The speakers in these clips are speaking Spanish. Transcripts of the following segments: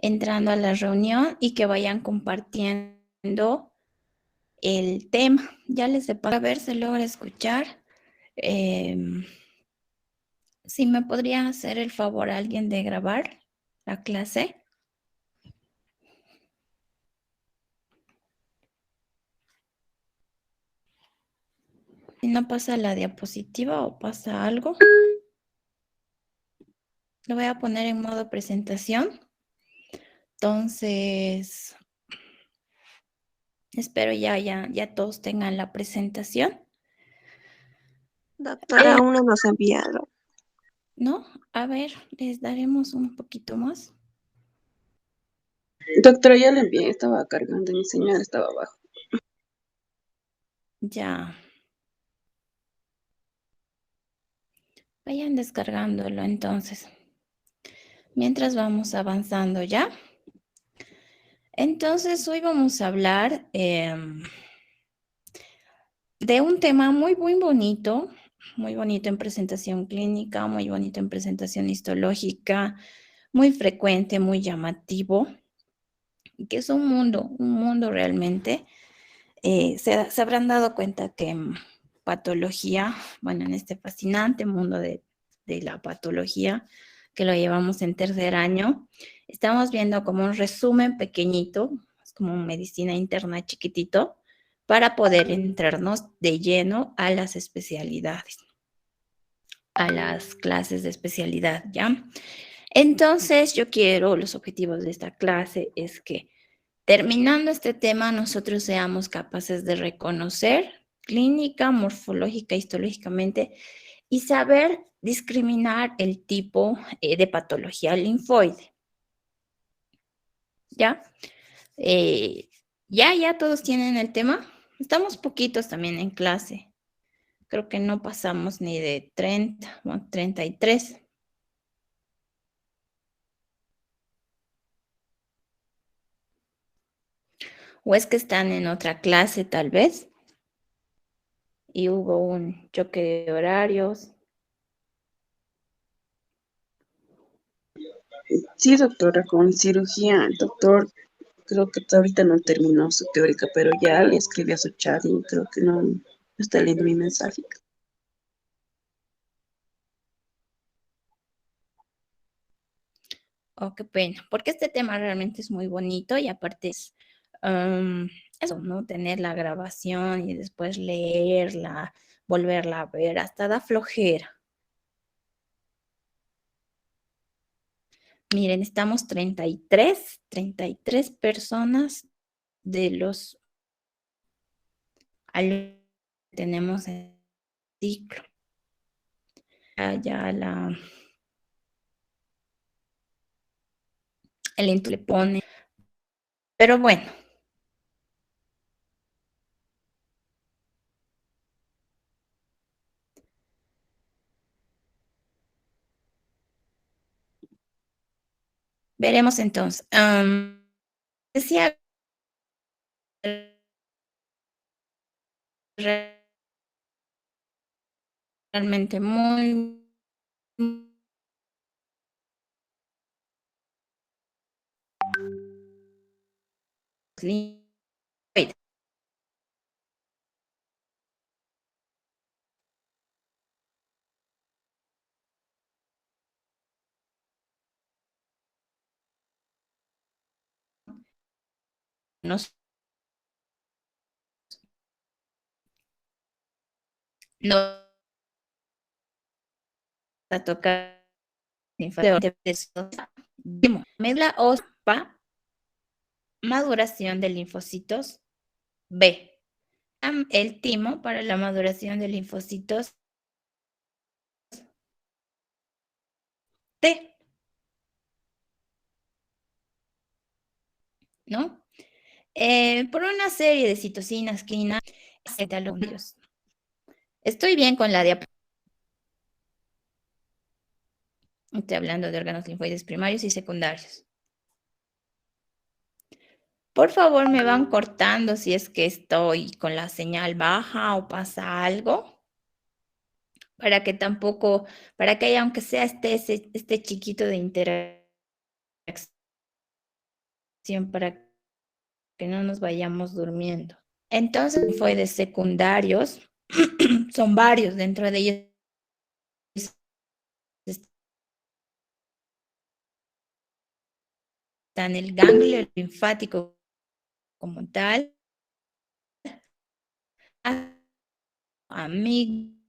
entrando a la reunión y que vayan compartiendo el tema. Ya les he pasado, a ver si logra escuchar. Si me podría hacer el favor alguien de grabar la clase. Si no pasa la diapositiva o pasa algo, lo voy a poner en modo presentación. Entonces, espero ya todos tengan la presentación. Doctora, aún no nos ha enviado. ¿No? A ver, les daremos un poquito más. Doctora, ya le envié, estaba cargando, mi señal estaba abajo. Ya. Vayan descargándolo entonces. Mientras vamos avanzando ya. Entonces, hoy vamos a hablar de un tema muy bonito en presentación clínica, muy bonito en presentación histológica, muy frecuente, muy llamativo, que es un mundo realmente. Se habrán dado cuenta que patología, bueno, en este fascinante mundo de la patología, que lo llevamos en tercer año, estamos viendo como un resumen pequeñito, es como un medicina interna chiquitito, para poder entrarnos de lleno a las especialidades, a las clases de especialidad, ¿ya? Entonces, los objetivos de esta clase es que terminando este tema, nosotros seamos capaces de reconocer clínica, morfológica, histológicamente y saber discriminar el tipo de patología linfoide. ¿Ya? Ya todos tienen el tema. Estamos poquitos también en clase. Creo que no pasamos ni de 30 o 33. O es que están en otra clase tal vez y hubo un choque de horarios. Sí, doctora, con cirugía, el doctor creo que ahorita no terminó su teórica, pero ya le escribí a su chat y creo que no está leyendo mi mensaje. Oh, qué pena, porque este tema realmente es muy bonito y aparte es eso, ¿no? Tener la grabación y después leerla, volverla a ver, hasta da flojera. Miren, estamos 33 personas de los alumnos que tenemos en el ciclo. El intro le pone, pero bueno. Veremos entonces. Decía realmente muy lindo. Nos, nos a tocar médula OSPA, maduración de linfocitos B. El timo para la maduración de linfocitos T, ¿no? Por una serie de citocinas, quina, alumnos. Estoy bien con la diapositiva. Estoy hablando de órganos linfoides primarios y secundarios. Por favor, me van cortando si es que estoy con la señal baja o pasa algo, para que haya, aunque sea este chiquito de interacción para que no nos vayamos durmiendo. Entonces, linfoides secundarios son varios, dentro de ellos están el ganglio linfático como tal, amígdalas,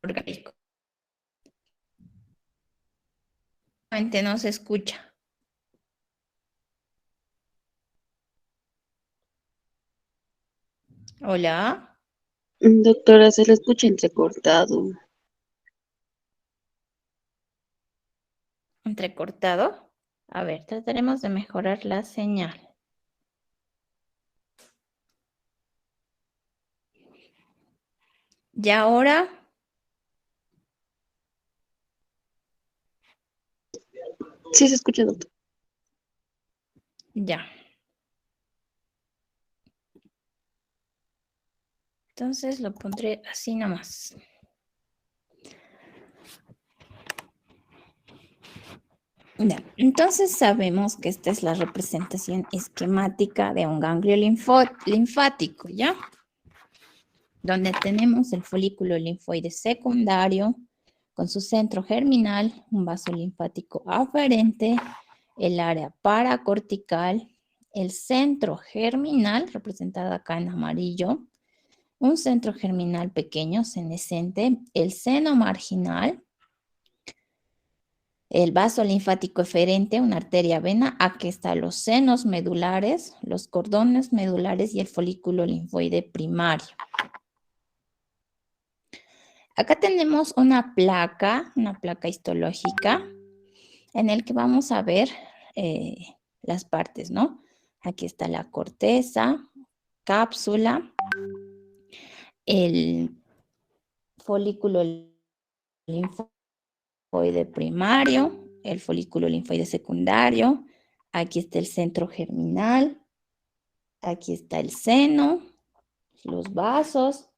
orgánico. No se escucha. Hola. Doctora, se le escucha entrecortado. Entrecortado. A ver, trataremos de mejorar la señal. Y ahora, Sí, se escucha, doctor. ya. Entonces lo pondré así nomás. Ya. Entonces sabemos que esta es la representación esquemática de un ganglio linfático, ¿ya? Donde tenemos el folículo linfoide secundario con su centro germinal, un vaso linfático aferente, el área paracortical, el centro germinal, representado acá en amarillo, un centro germinal pequeño, senescente, el seno marginal, el vaso linfático eferente, una arteria vena, aquí están los senos medulares, los cordones medulares y el folículo linfoide primario. Acá tenemos una placa histológica en el que vamos a ver las partes, ¿no? Aquí está la corteza, cápsula, el folículo linfoide primario, el folículo linfoide secundario, aquí está el centro germinal, aquí está el seno, los vasos,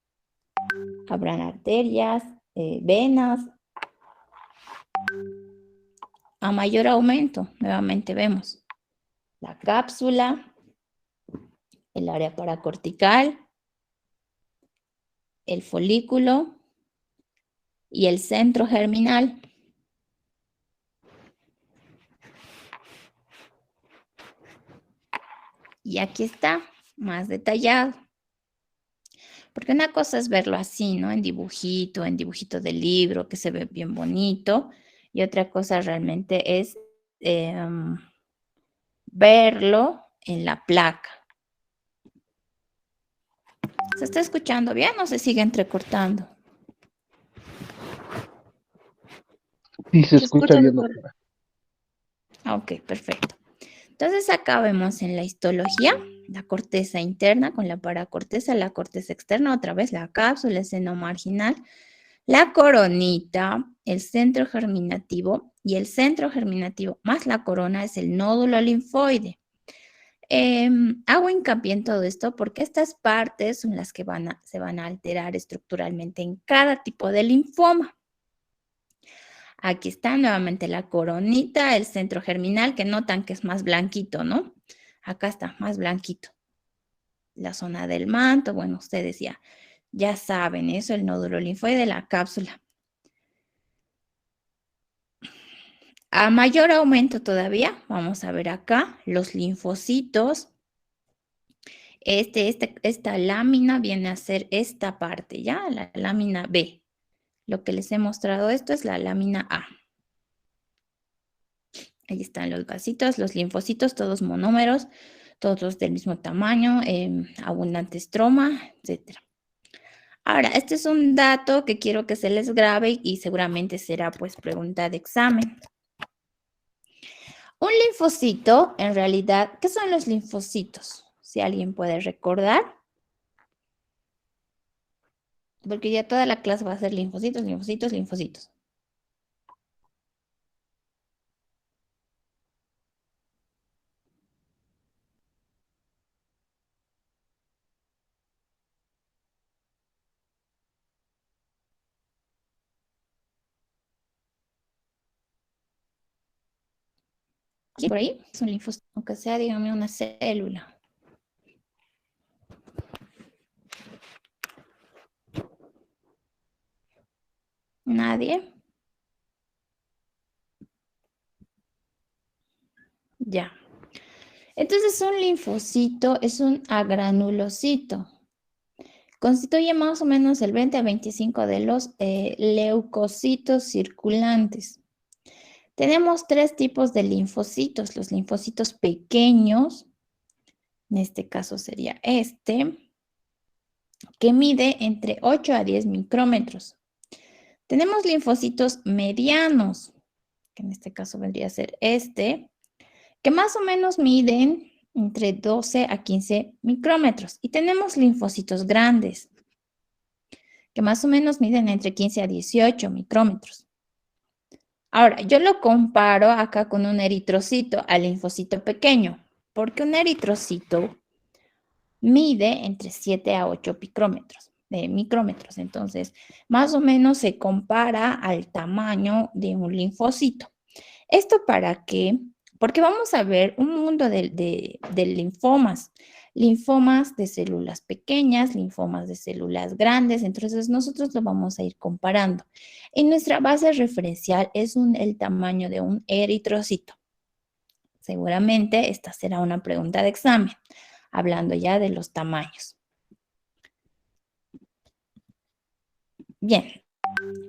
habrán arterias, venas. A mayor aumento, nuevamente vemos la cápsula, el área paracortical, el folículo y el centro germinal. Y aquí está, más detallado. Porque una cosa es verlo así, ¿no? En dibujito del libro, que se ve bien bonito. Y otra cosa realmente es verlo en la placa. ¿Se está escuchando bien o se sigue entrecortando? Sí, se Se escucha escucha, bien, doctora. doctora. Ok, perfecto. Entonces acá vemos en la histología la corteza interna con la paracorteza, la corteza externa, otra vez la cápsula, el seno marginal, la coronita, el centro germinativo y el centro germinativo más la corona es el nódulo linfoide. Hago hincapié en todo esto porque estas partes son las que se van a alterar estructuralmente en cada tipo de linfoma. Aquí está nuevamente la coronita, el centro germinal, que notan que es más blanquito, ¿no? Acá está, más blanquito. La zona del manto, bueno, ustedes ya saben eso, el nódulo linfoide, la cápsula. A mayor aumento todavía, vamos a ver acá, los linfocitos. Esta lámina viene a ser esta parte, ¿ya? La lámina B. Lo que les he mostrado esto es la lámina A. Ahí están los vasitos, los linfocitos, todos monómeros, todos del mismo tamaño, abundante estroma, etc. Ahora, este es un dato que quiero que se les grabe y seguramente será pues pregunta de examen. Un linfocito, en realidad, ¿qué son los linfocitos? Si alguien puede recordar. Porque ya toda la clase va a ser linfocitos, linfocitos, linfocitos. por ahí es un linfocito, aunque sea, dígame, una célula. ¿Nadie? Ya. Entonces, un linfocito es un agranulocito. Constituye más o menos el 20 a 25 de los leucocitos circulantes. Tenemos tres tipos de linfocitos. Los linfocitos pequeños, en este caso sería este, que mide entre 8 a 10 micrómetros. Tenemos linfocitos medianos, que en este caso vendría a ser este, que más o menos miden entre 12 a 15 micrómetros. Y tenemos linfocitos grandes, que más o menos miden entre 15 a 18 micrómetros. Ahora, yo lo comparo acá con un eritrocito, al linfocito pequeño, porque un eritrocito mide entre 7 a 8 micrómetros. Entonces, más o menos se compara al tamaño de un linfocito. ¿Esto para qué? Porque vamos a ver un mundo de linfomas. Linfomas de células pequeñas, linfomas de células grandes. Entonces, nosotros lo vamos a ir comparando. Y nuestra base referencial es el tamaño de un eritrocito. Seguramente esta será una pregunta de examen, hablando ya de los tamaños. Bien,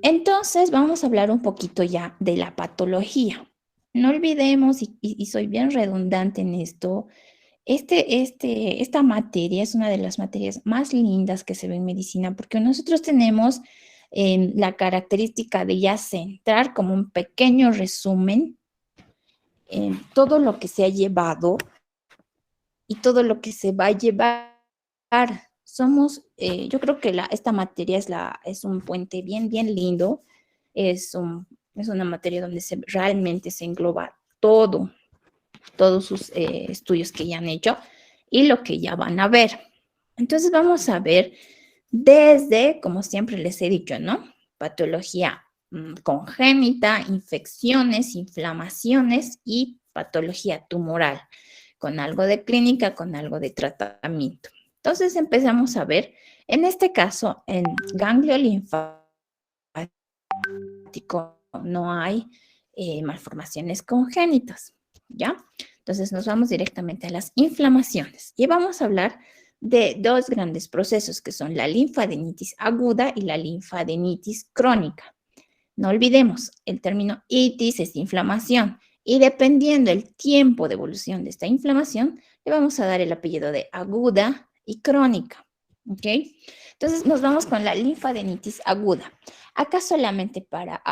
entonces vamos a hablar un poquito ya de la patología. No olvidemos, y soy bien redundante en esto, esta materia es una de las materias más lindas que se ve en medicina porque nosotros tenemos la característica de ya centrar como un pequeño resumen en todo lo que se ha llevado y todo lo que se va a llevar. Yo creo que esta materia es un puente bien, bien lindo. Es una materia donde realmente se engloba todos sus estudios que ya han hecho y lo que ya van a ver. Entonces vamos a ver desde, como siempre les he dicho, ¿no? Patología congénita, infecciones, inflamaciones y patología tumoral, con algo de clínica, con algo de tratamiento. Entonces empezamos a ver, en este caso, en ganglio linfático no hay malformaciones congénitas, ¿ya? Entonces nos vamos directamente a las inflamaciones y vamos a hablar de dos grandes procesos que son la linfadenitis aguda y la linfadenitis crónica. No olvidemos, el término itis es inflamación y dependiendo del tiempo de evolución de esta inflamación, le vamos a dar el apellido de aguda y crónica, ¿ok? Entonces nos vamos con la linfadenitis aguda. Acá solamente para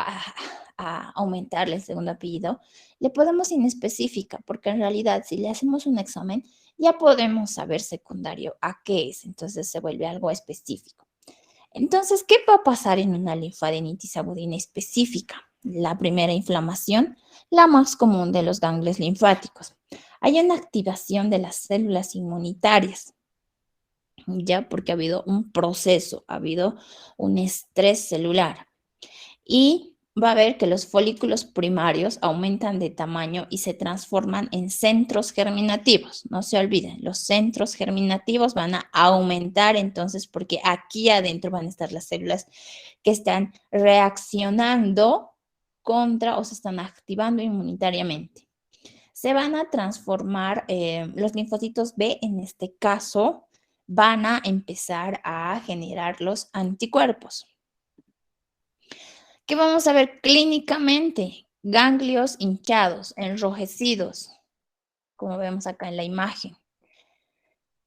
aumentarle el segundo apellido, le podemos inespecífica, porque en realidad si le hacemos un examen, ya podemos saber secundario a qué es, entonces se vuelve algo específico. Entonces, ¿qué va a pasar en una linfadenitis aguda inespecífica? La primera inflamación, la más común de los ganglios linfáticos. Hay una activación de las células inmunitarias, ya porque ha habido un proceso, ha habido un estrés celular. Y va a ver que los folículos primarios aumentan de tamaño y se transforman en centros germinativos. No se olviden, los centros germinativos van a aumentar entonces porque aquí adentro van a estar las células que están reaccionando contra o se están activando inmunitariamente. Se van a transformar, los linfocitos B en este caso van a empezar a generar los anticuerpos. ¿Qué vamos a ver clínicamente? Ganglios hinchados, enrojecidos, como vemos acá en la imagen.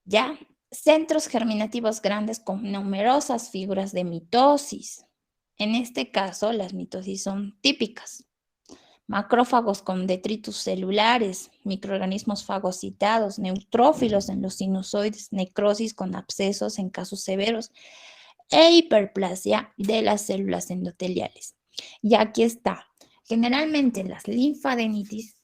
Ya, centros germinativos grandes con numerosas figuras de mitosis. En este caso, las mitosis son típicas. Macrófagos con detritus celulares, microorganismos fagocitados, neutrófilos en los sinusoides, necrosis con abscesos en casos severos e hiperplasia de las células endoteliales. Y aquí está. Generalmente las linfadenitis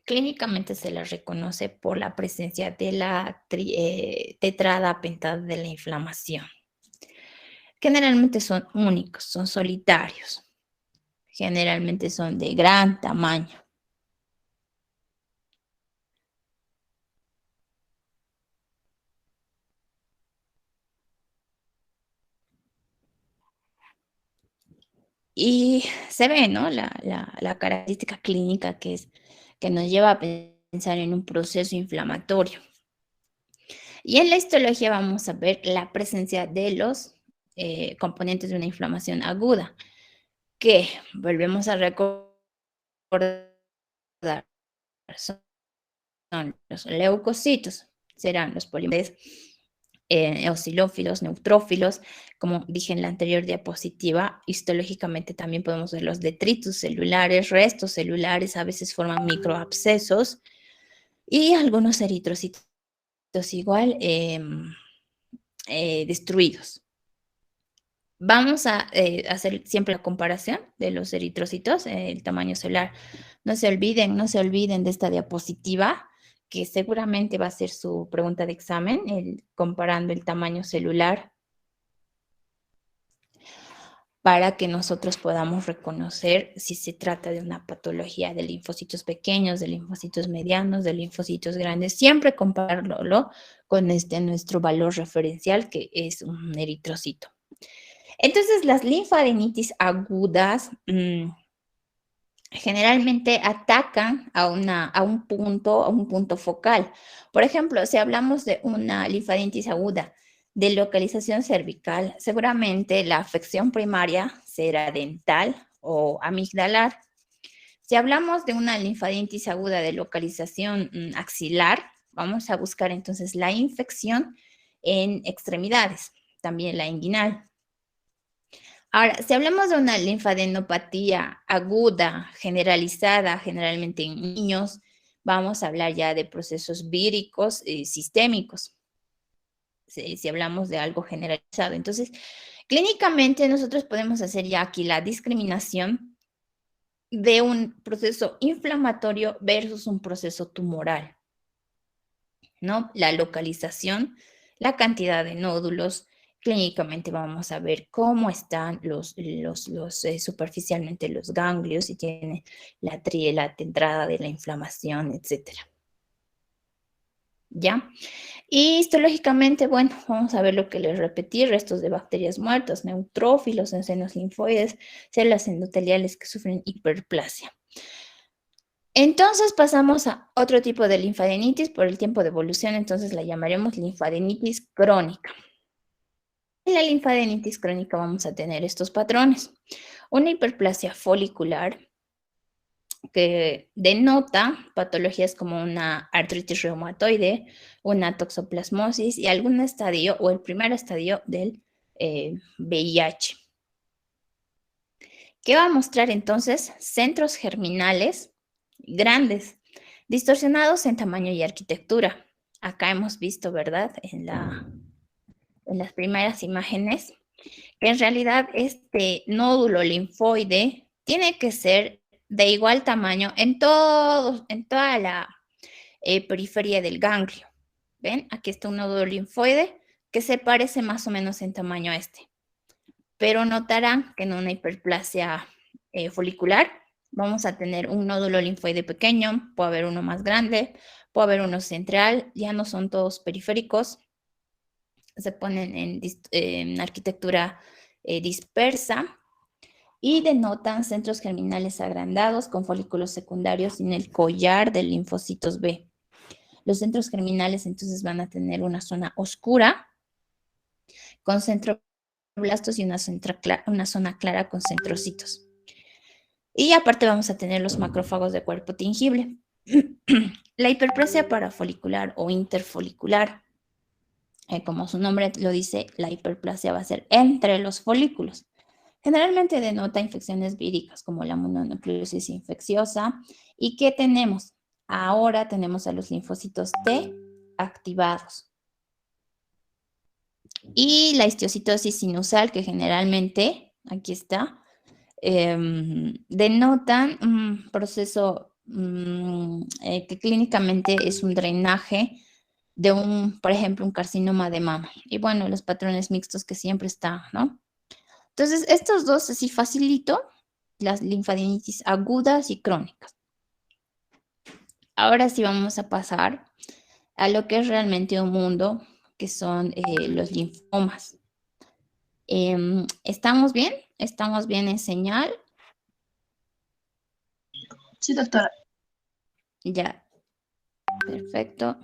clínicamente se las reconoce por la presencia de la tetrada pentada de la inflamación. Generalmente son únicos, son solitarios. Generalmente son de gran tamaño. Y se ve, ¿no? La característica clínica que nos lleva a pensar en un proceso inflamatorio. Y en la histología vamos a ver la presencia de los componentes de una inflamación aguda, que volvemos a recordar, son los leucocitos, serán los polimerasa, eosinófilos, neutrófilos, como dije en la anterior diapositiva. Histológicamente también podemos ver los detritus celulares, restos celulares, a veces forman microabscesos y algunos eritrocitos igual destruidos. Vamos a hacer siempre la comparación de los eritrocitos, el tamaño celular. No se olviden de esta diapositiva, que seguramente va a ser su pregunta de examen, comparando el tamaño celular, para que nosotros podamos reconocer si se trata de una patología de linfocitos pequeños, de linfocitos medianos, de linfocitos grandes. Siempre compararlo con nuestro valor referencial, que es un eritrocito. Entonces, las linfadenitis agudas generalmente atacan a un punto focal. Por ejemplo, si hablamos de una linfadenitis aguda de localización cervical, seguramente la afección primaria será dental o amigdalar. Si hablamos de una linfadenitis aguda de localización axilar, vamos a buscar entonces la infección en extremidades, también la inguinal. Ahora, si hablamos de una linfadenopatía aguda, generalizada, generalmente en niños, vamos a hablar ya de procesos víricos sistémicos, si hablamos de algo generalizado. Entonces, clínicamente nosotros podemos hacer ya aquí la discriminación de un proceso inflamatorio versus un proceso tumoral, ¿no? La localización, la cantidad de nódulos. Clínicamente vamos a ver cómo están superficialmente los ganglios, si tiene la entrada de la inflamación, etcétera. ¿Ya? Y histológicamente, bueno, vamos a ver lo que les repetí: restos de bacterias muertas, neutrófilos en senos linfoides, células endoteliales que sufren hiperplasia. Entonces pasamos a otro tipo de linfadenitis. Por el tiempo de evolución, entonces la llamaremos linfadenitis crónica. En la linfadenitis crónica vamos a tener estos patrones: una hiperplasia folicular, que denota patologías como una artritis reumatoide, una toxoplasmosis y algún estadio o el primer estadio del VIH. ¿Qué va a mostrar entonces? Centros germinales grandes, distorsionados en tamaño y arquitectura. Acá hemos visto, ¿verdad? En las primeras imágenes, que en realidad este nódulo linfoide tiene que ser de igual tamaño en toda la periferia del ganglio. ¿Ven? Aquí está un nódulo linfoide que se parece más o menos en tamaño a este. Pero notarán que en una hiperplasia folicular vamos a tener un nódulo linfoide pequeño, puede haber uno más grande, puede haber uno central, ya no son todos periféricos, se ponen en arquitectura dispersa y denotan centros germinales agrandados con folículos secundarios en el collar de linfocitos B. Los centros germinales entonces van a tener una zona oscura con centroblastos y una zona clara con centrocitos. Y aparte vamos a tener los macrófagos de cuerpo tingible. La hiperplasia parafolicular o interfolicular, como su nombre lo dice, la hiperplasia va a ser entre los folículos. Generalmente denota infecciones víricas como la mononucleosis infecciosa. ¿Y qué tenemos? Ahora tenemos a los linfocitos T activados. Y la histiocytosis sinusal, que generalmente, aquí está, denotan un proceso que clínicamente es un drenaje de por ejemplo, un carcinoma de mama. Y bueno, los patrones mixtos que siempre están, ¿no? Entonces, estos dos así facilito, las linfadenitis agudas y crónicas. Ahora sí vamos a pasar a lo que es realmente un mundo, que son los linfomas. ¿Estamos bien? ¿Estamos bien en señal? Sí, doctora. Ya, perfecto.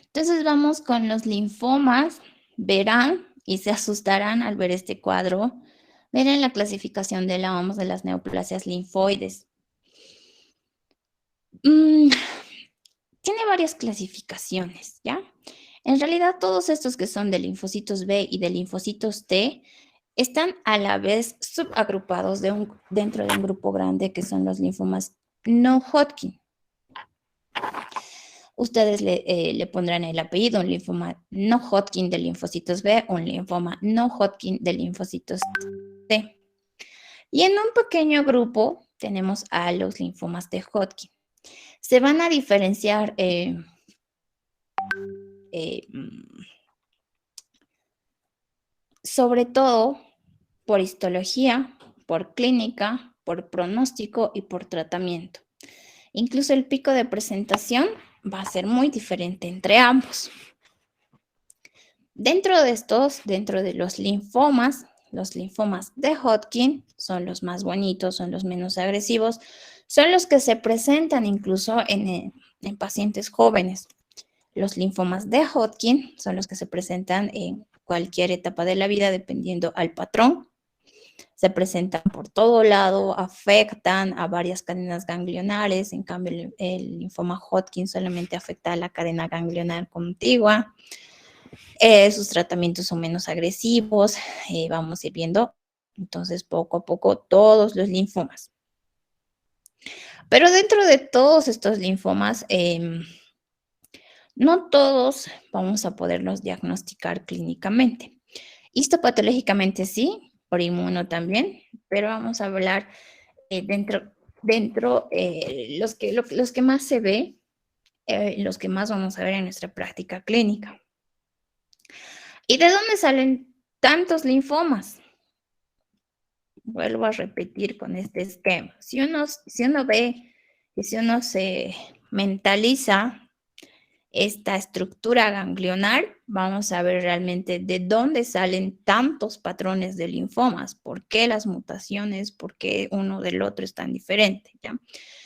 Entonces vamos con los linfomas. Verán y se asustarán al ver este cuadro. Verán la clasificación de la OMS de las neoplasias linfoides. Tiene varias clasificaciones, ¿ya? En realidad, todos estos que son de linfocitos B y de linfocitos T están a la vez subagrupados dentro de un grupo grande que son los linfomas no Hodgkin. Ustedes le pondrán el apellido, un linfoma no Hodgkin de linfocitos B, un linfoma no Hodgkin de linfocitos T. Y en un pequeño grupo tenemos a los linfomas de Hodgkin. Se van a diferenciar sobre todo por histología, por clínica, por pronóstico y por tratamiento. Incluso el pico de presentación va a ser muy diferente entre ambos. Dentro de estos, dentro de los linfomas de Hodgkin son los más bonitos, son los menos agresivos, son los que se presentan incluso en pacientes jóvenes. Los linfomas de Hodgkin son los que se presentan en cualquier etapa de la vida dependiendo al patrón. Se presentan por todo lado, afectan a varias cadenas ganglionares. En cambio, el linfoma Hodgkin solamente afecta a la cadena ganglionar contigua. Sus tratamientos son menos agresivos. Vamos a ir viendo, entonces, poco a poco todos los linfomas. Pero dentro de todos estos linfomas, no todos vamos a poderlos diagnosticar clínicamente. Histopatológicamente sí, por inmuno también, pero vamos a hablar los que más se ve, los que más vamos a ver en nuestra práctica clínica. ¿Y de dónde salen tantos linfomas? Vuelvo a repetir con este esquema. Si uno ve y si uno se mentaliza esta estructura ganglionar, vamos a ver realmente de dónde salen tantos patrones de linfomas, por qué las mutaciones, por qué uno del otro es tan diferente, ¿ya?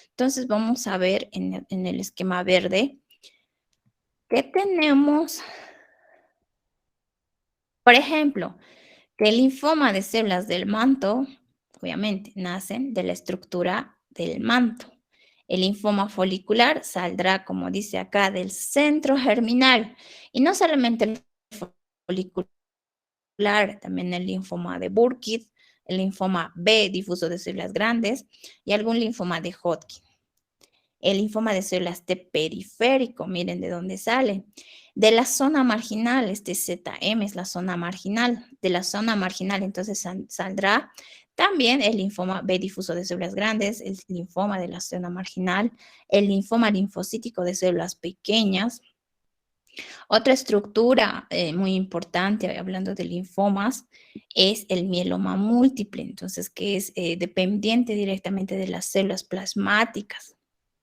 Entonces vamos a ver en el esquema verde que tenemos, por ejemplo, que el linfoma de células del manto, obviamente, nacen de la estructura del manto. El linfoma folicular saldrá, como dice acá, del centro germinal. Y no solamente el folicular, también el linfoma de Burkitt, el linfoma B difuso de células grandes y algún linfoma de Hodgkin. El linfoma de células T periférico, miren de dónde sale. De la zona marginal, este ZM es la zona marginal. De la zona marginal, entonces saldrá también el linfoma B difuso de células grandes, el linfoma de la zona marginal, el linfoma linfocítico de células pequeñas. Otra estructura muy importante, hablando de linfomas, es el mieloma múltiple, entonces que es dependiente directamente de las células plasmáticas.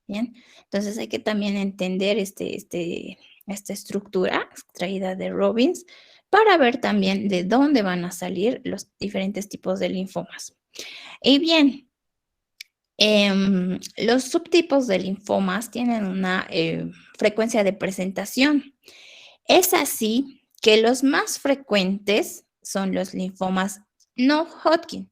Bien, entonces hay que también entender esta estructura extraída de Robbins para ver también de dónde van a salir los diferentes tipos de linfomas. Y bien, los subtipos de linfomas tienen una frecuencia de presentación. Es así que los más frecuentes son los linfomas no Hodgkin.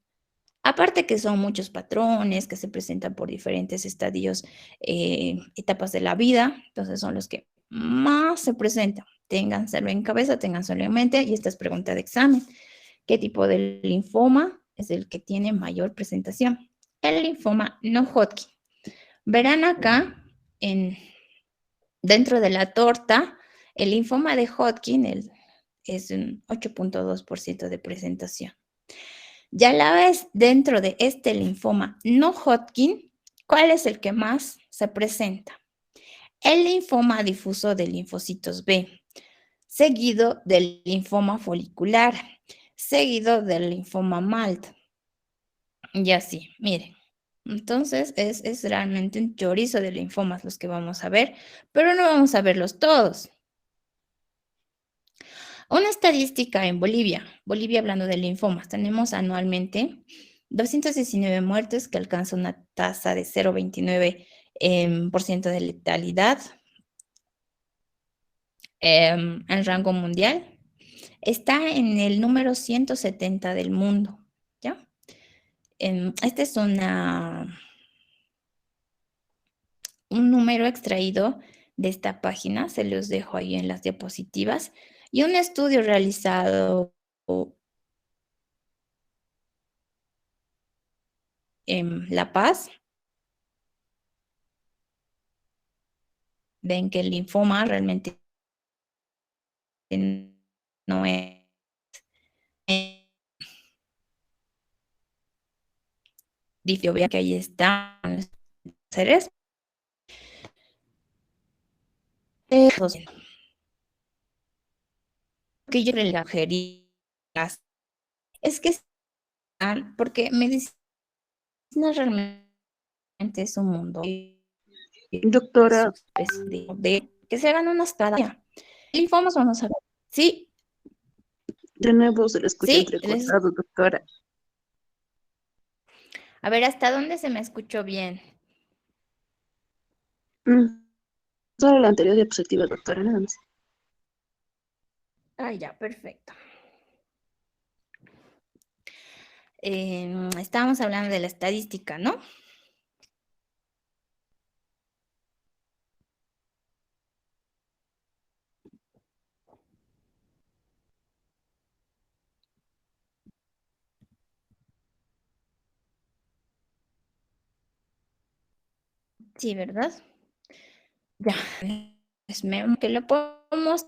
Aparte que son muchos patrones que se presentan por diferentes estadios, etapas de la vida, entonces son los que más se presentan. Ténganselo en cabeza, ténganselo en mente, y esta es pregunta de examen. ¿Qué tipo de linfoma es el que tiene mayor presentación? El linfoma no Hodgkin. Verán acá, dentro de la torta, el linfoma de Hodgkin es un 8.2% de presentación. Ya a la vez, dentro de este linfoma no Hodgkin, ¿cuál es el que más se presenta? El linfoma difuso de linfocitos B, seguido del linfoma folicular, seguido del linfoma MALT. Y así, miren. Entonces, es realmente un chorizo de linfomas los que vamos a ver, pero no vamos a verlos todos. Una estadística en Bolivia. Bolivia, hablando de linfomas, tenemos anualmente 219 muertes, que alcanza una tasa de 0,29% por ciento de letalidad en rango mundial. Está en el número 170 del mundo, ¿ya? Este es un número extraído de esta página, se los dejo ahí en las diapositivas, y un estudio realizado en La Paz. Ven que el linfoma realmente no es difícil, que ahí están los seres. Que yo le sugerí es que porque medicina realmente es un mundo Doctora, de que se hagan unas cada día. Linfomas vamos a ver. Sí, de nuevo se le escucha sí. entrecortado, doctora. A ver, ¿hasta dónde se me escuchó bien? Solo la anterior diapositiva, doctora, nada más. Ah, ya, perfecto. Estábamos hablando de la estadística, ¿no? Sí, ¿verdad? Ya, que lo podemos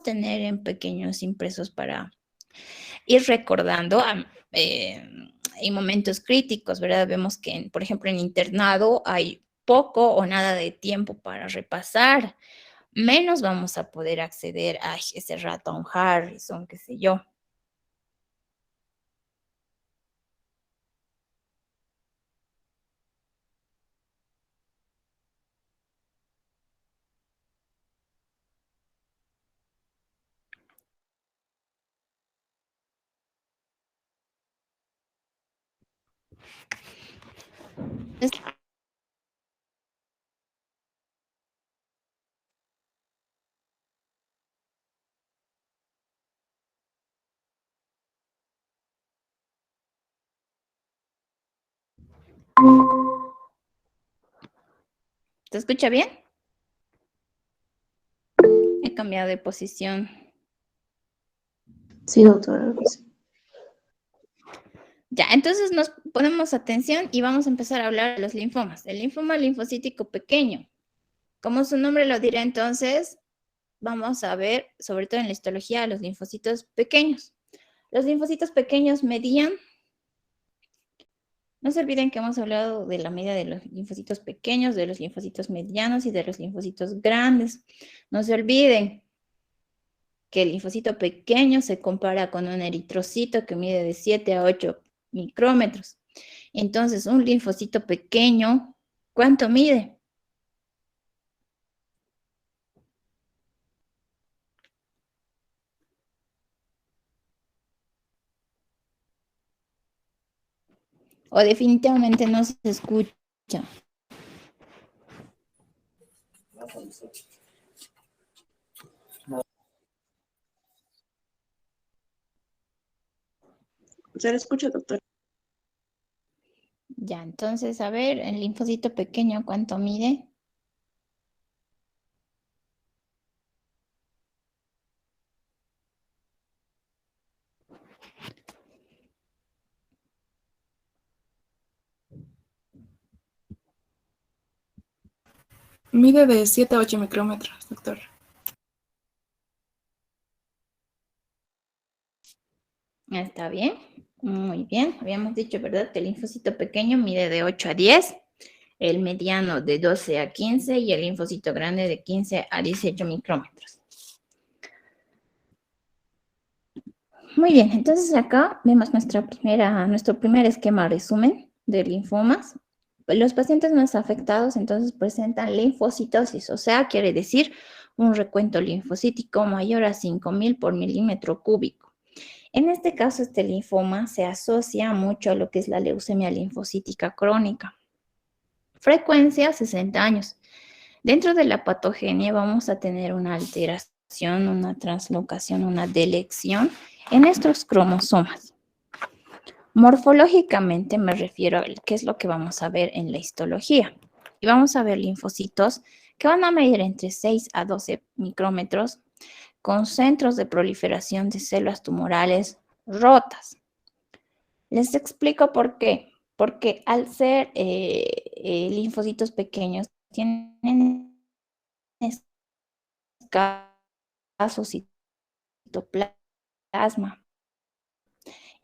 tener en pequeños impresos para ir recordando en momentos críticos, ¿verdad? Vemos que, por ejemplo, en internado hay poco o nada de tiempo para repasar, menos vamos a poder acceder a ese rato a un Harrison, qué sé yo. ¿Se escucha bien? He cambiado de posición. Sí, doctora. Sí. Ya, entonces nos ponemos atención y vamos a empezar a hablar de los linfomas. El linfoma linfocítico pequeño. Como su nombre lo dirá, entonces vamos a ver, sobre todo en la histología, los linfocitos pequeños. Los linfocitos pequeños medían. No se olviden que hemos hablado de la medida de los linfocitos pequeños, de los linfocitos medianos y de los linfocitos grandes. No se olviden que el linfocito pequeño se compara con un eritrocito que mide de 7 a 8 micrómetros. Entonces, un linfocito pequeño, ¿cuánto mide? O definitivamente no se escucha. Se le escucha, doctora. Ya, entonces, a ver, el linfocito pequeño, ¿cuánto mide? Mide de 7 a 8 micrómetros, doctor. Está bien, muy bien. Habíamos dicho, ¿verdad? Que el linfocito pequeño mide de 8 a 10, el mediano de 12 a 15 y el linfocito grande de 15 a 18 micrómetros. Muy bien, entonces acá vemos nuestro primer esquema resumen de linfomas. Los pacientes más afectados entonces presentan linfocitosis, o sea, quiere decir un recuento linfocítico mayor a 5.000 por milímetro cúbico. En este caso, este linfoma se asocia mucho a lo que es la leucemia linfocítica crónica. Frecuencia, 60 años. Dentro de la patogenia vamos a tener una alteración, una translocación, una delección en estos cromosomas. Morfológicamente me refiero a qué es lo que vamos a ver en la histología. Y vamos a ver linfocitos que van a medir entre 6 a 12 micrómetros con centros de proliferación de células tumorales rotas. Les explico por qué. Porque al ser linfocitos pequeños, tienen escaso citoplasma.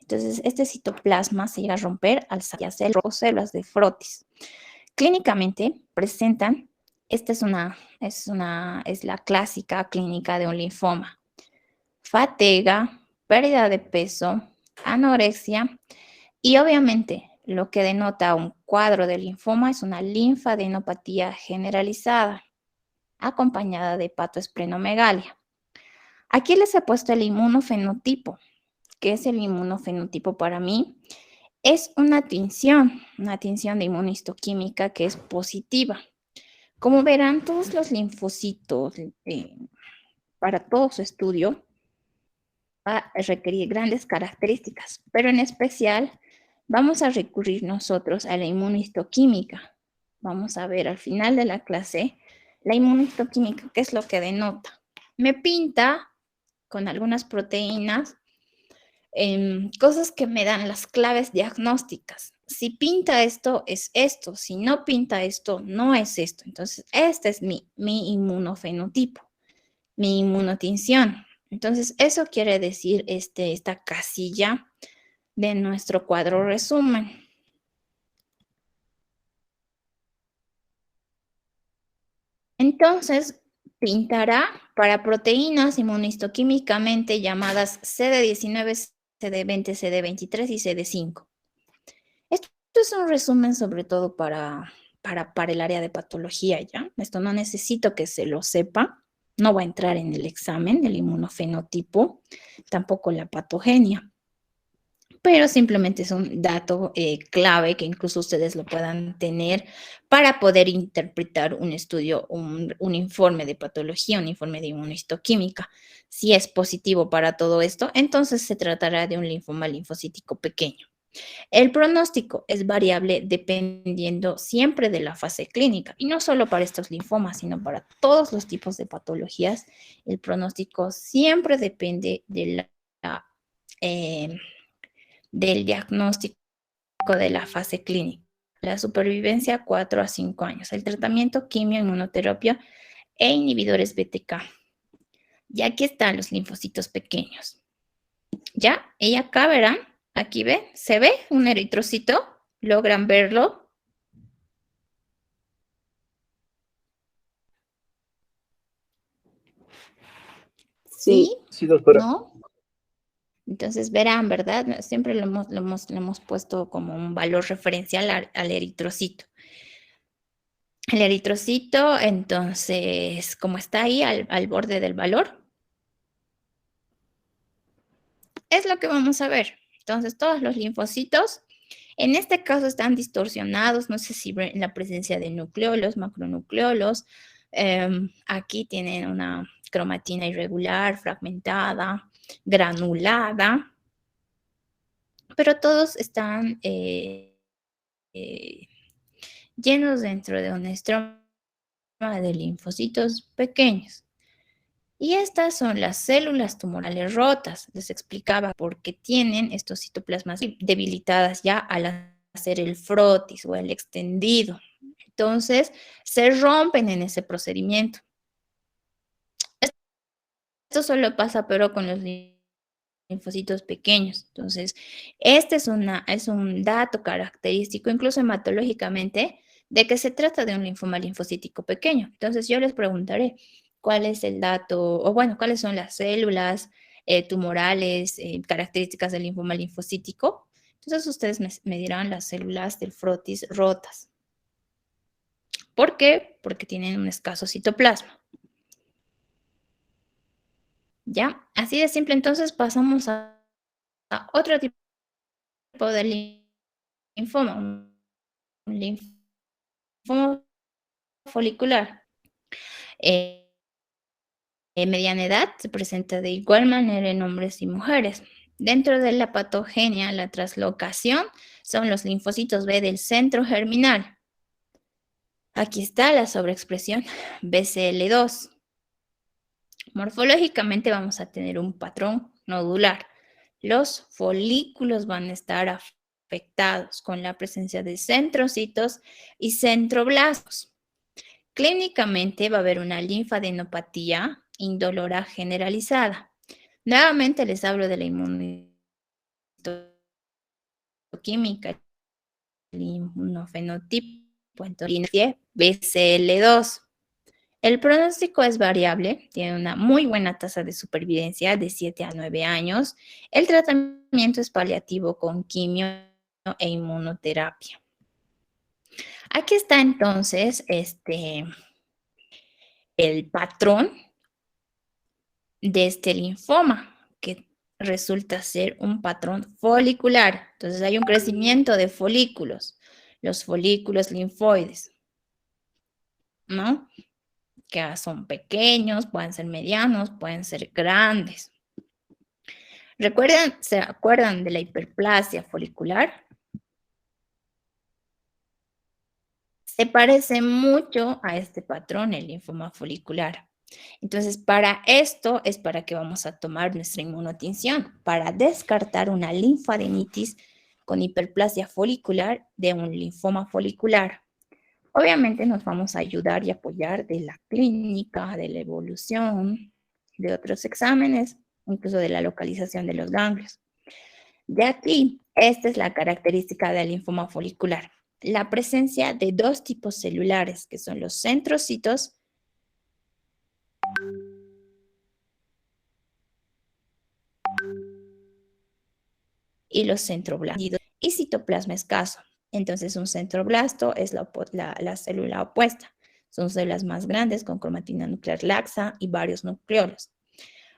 Entonces, este citoplasma se llega a romper al salir células de Frotis. Clínicamente presentan, esta es la clásica clínica de un linfoma: fatiga, pérdida de peso, anorexia y obviamente lo que denota un cuadro de linfoma es una linfadenopatía generalizada acompañada de hepatoesplenomegalia. Aquí les he puesto el inmunofenotipo. ¿Qué es el inmunofenotipo para mí? Es una tinción de inmunistoquímica que es positiva. Como verán, todos los linfocitos, para todo su estudio, va a requerir grandes características, pero en especial vamos a recurrir nosotros a la inmunistoquímica. Vamos a ver al final de la clase la inmunistoquímica, qué es lo que denota. Me pinta con algunas proteínas cosas que me dan las claves diagnósticas. Si pinta esto, es esto. Si no pinta esto, no es esto. Entonces, este es mi inmunofenotipo, mi inmunotinción. Entonces, eso quiere decir esta casilla de nuestro cuadro resumen. Entonces, pintará para proteínas inmunistoquímicamente llamadas CD19, CD20, CD23 y CD5. Esto es un resumen sobre todo para el área de patología, ¿ya? Esto no necesito que se lo sepa. No va a entrar en el examen, el inmunofenotipo, tampoco la patogenia. Pero simplemente es un dato clave que incluso ustedes lo puedan tener para poder interpretar un estudio, un informe de patología, un informe de inmunistoquímica. Si es positivo para todo esto, entonces se tratará de un linfoma linfocítico pequeño. El pronóstico es variable dependiendo siempre de la fase clínica, y no solo para estos linfomas, sino para todos los tipos de patologías. El pronóstico siempre depende de del diagnóstico de la fase clínica. La supervivencia 4 a 5 años. El tratamiento, quimio, inmunoterapia e inhibidores BTK. Y aquí están los linfocitos pequeños. ¿Ya? Y acá verán, aquí ven, ¿se ve un eritrocito? ¿Logran verlo? ¿Sí? Sí, doctora. ¿No? Entonces verán, ¿verdad? Siempre lo hemos puesto como un valor referencial al eritrocito. El eritrocito, entonces, como está ahí al borde del valor, es lo que vamos a ver. Entonces, todos los linfocitos, en este caso están distorsionados, no sé si ven la presencia de nucleolos, macronucleolos. Aquí tienen una cromatina irregular, fragmentada, granulada, pero todos están llenos dentro de un estroma de linfocitos pequeños. Y estas son las células tumorales rotas. Les explicaba por qué tienen estos citoplasmas debilitadas ya al hacer el frotis o el extendido. Entonces, se rompen en ese procedimiento. Esto solo pasa pero con los linfocitos pequeños. Entonces, este es un dato característico, incluso hematológicamente, de que se trata de un linfoma linfocítico pequeño. Entonces, yo les preguntaré cuál es el dato, o bueno, cuáles son las células tumorales, características del linfoma linfocítico. Entonces, ustedes me dirán las células del frotis rotas. ¿Por qué? Porque tienen un escaso citoplasma. ¿Ya? Así de simple, entonces pasamos a otro tipo de linfoma, un linfoma folicular. En mediana edad se presenta de igual manera en hombres y mujeres. Dentro de la patogenia, la traslocación son los linfocitos B del centro germinal. Aquí está la sobreexpresión BCL2. Morfológicamente vamos a tener un patrón nodular. Los folículos van a estar afectados con la presencia de centrocitos y centroblastos. Clínicamente va a haber una linfadenopatía indolora generalizada. Nuevamente les hablo de la inmunoquímica, el inmunofenotipo, entonces BCL2. El pronóstico es variable, tiene una muy buena tasa de supervivencia de 7 a 9 años. El tratamiento es paliativo con quimio e inmunoterapia. Aquí está entonces el patrón de este linfoma, que resulta ser un patrón folicular. Entonces hay un crecimiento de folículos, los folículos linfoides, ¿no? Que son pequeños, pueden ser medianos, pueden ser grandes. ¿Recuerdan, se acuerdan de la hiperplasia folicular? Se parece mucho a este patrón, el linfoma folicular. Entonces, para esto es para que vamos a tomar nuestra inmunotinción, para descartar una linfadenitis con hiperplasia folicular de un linfoma folicular. Obviamente nos vamos a ayudar y apoyar de la clínica, de la evolución, de otros exámenes, incluso de la localización de los ganglios. De aquí, esta es la característica del linfoma folicular. La presencia de dos tipos celulares, que son los centrocitos y los centroblastos, y citoplasma escaso. Entonces, un centroblasto es la célula opuesta. Son células más grandes con cromatina nuclear laxa y varios nucleolos.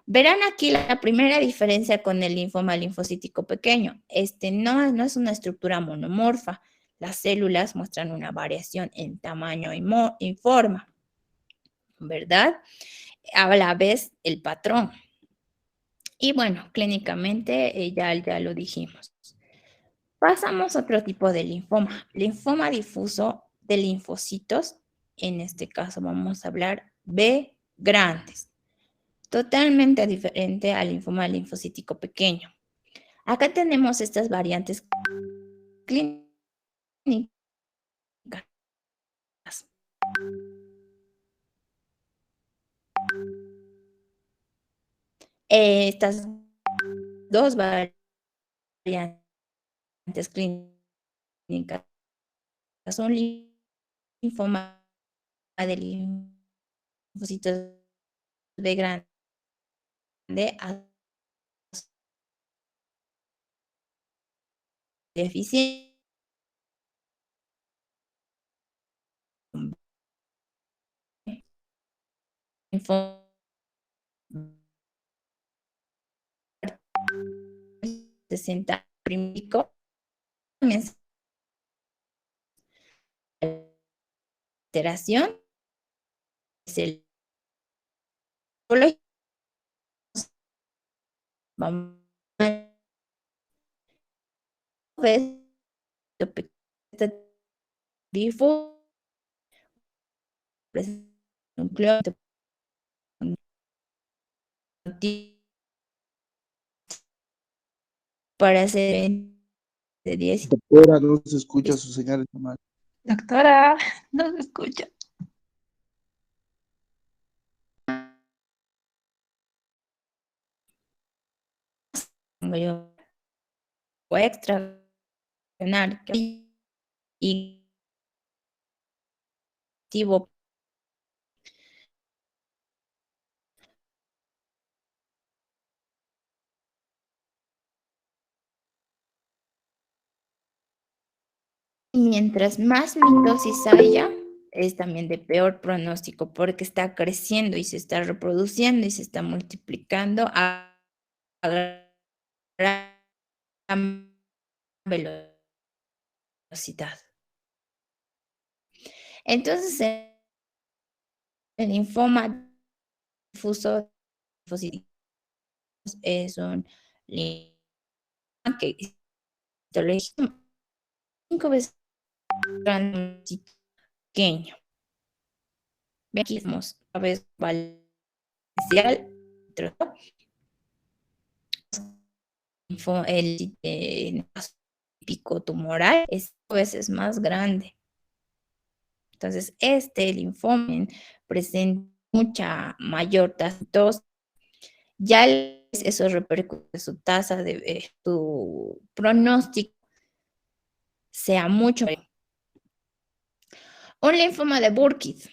Verán aquí la primera diferencia con el linfoma linfocítico pequeño. No es una estructura monomorfa. Las células muestran una variación en tamaño y forma, ¿verdad? A la vez el patrón. Y bueno, clínicamente ya lo dijimos. Pasamos a otro tipo de linfoma. Linfoma difuso de linfocitos. En este caso vamos a hablar B grandes. Totalmente diferente al linfoma linfocítico pequeño. Acá tenemos estas variantes clínicas. Estas dos variantes clínicas son linfoma de linfocitos B grande deficiente. Linfoma 60 primico, alteración es el vamos a ver difuso núcleo para hacer de 10. Doctora, no se escucha su señal está mal. Doctora, no se escucha. O extra y activo mientras más mitosis haya, es también de peor pronóstico porque está creciendo y se está reproduciendo y se está multiplicando a gran velocidad. Entonces, el linfoma difuso es un linfoma que histológicamente 5 veces grande y pequeño. Ven aquí vemos a veces valencial, el típico tumoral es 5 veces más grande. Entonces, este linfoma presenta mucha mayor tasa de tos. Ya eso repercute en su tasa de su pronóstico sea mucho mayor. Un linfoma de Burkitt.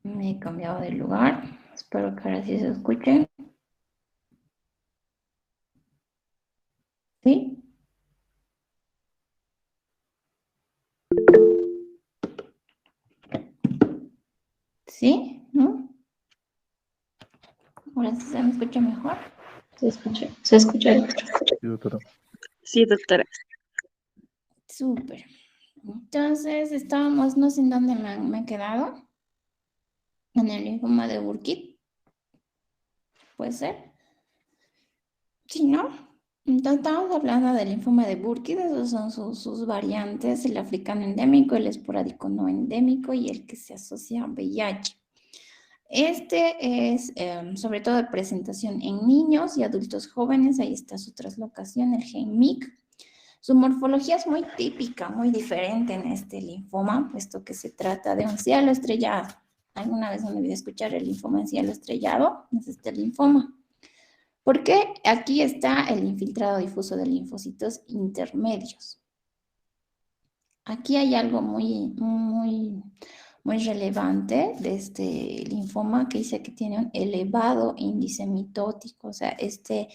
Me he cambiado de lugar. Espero que ahora sí se escuche. ¿Sí? ¿Sí? ¿No? Ahora sí se me escucha mejor. Se escucha. Sí, doctora. Sí, doctora. Súper. Entonces, estábamos, no sé en dónde me he quedado. En el linfoma de Burkitt. ¿Puede ser? Sí, ¿no? Entonces, estamos hablando del linfoma de Burkitt. Esos son sus variantes, el africano endémico, el esporádico no endémico y el que se asocia a VIH. Este es sobre todo de presentación en niños y adultos jóvenes. Ahí está su traslocación, el gen MYC. Su morfología es muy típica, muy diferente en este linfoma, puesto que se trata de un cielo estrellado. ¿Alguna vez han debido escuchar el linfoma en cielo estrellado? Es este linfoma. ¿Por qué? Aquí está el infiltrado difuso de linfocitos intermedios. Aquí hay algo muy relevante de este linfoma que dice que tiene un elevado índice mitótico. O sea, este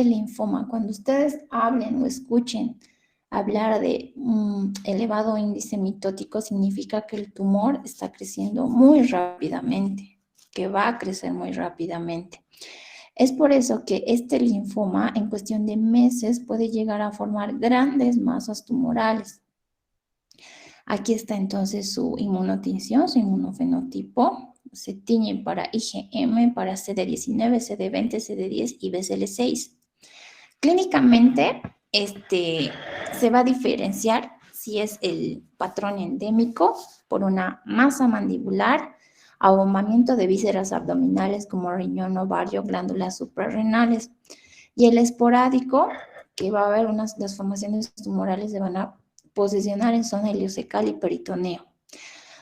linfoma, cuando ustedes hablen o escuchen hablar de elevado índice mitótico, significa que el tumor está creciendo muy rápidamente, que va a crecer muy rápidamente. Es por eso que este linfoma en cuestión de meses puede llegar a formar grandes masas tumorales. Aquí está entonces su inmunotinción, su inmunofenotipo. Se tiñe para IgM, para CD19, CD20, CD10 y BCL6. Clínicamente, se va a diferenciar si es el patrón endémico por una masa mandibular, abombamiento de vísceras abdominales como riñón, ovario, glándulas suprarrenales. Y el esporádico, que va a haber las formaciones tumorales se van a posicionar en zona ileocecal y peritoneo.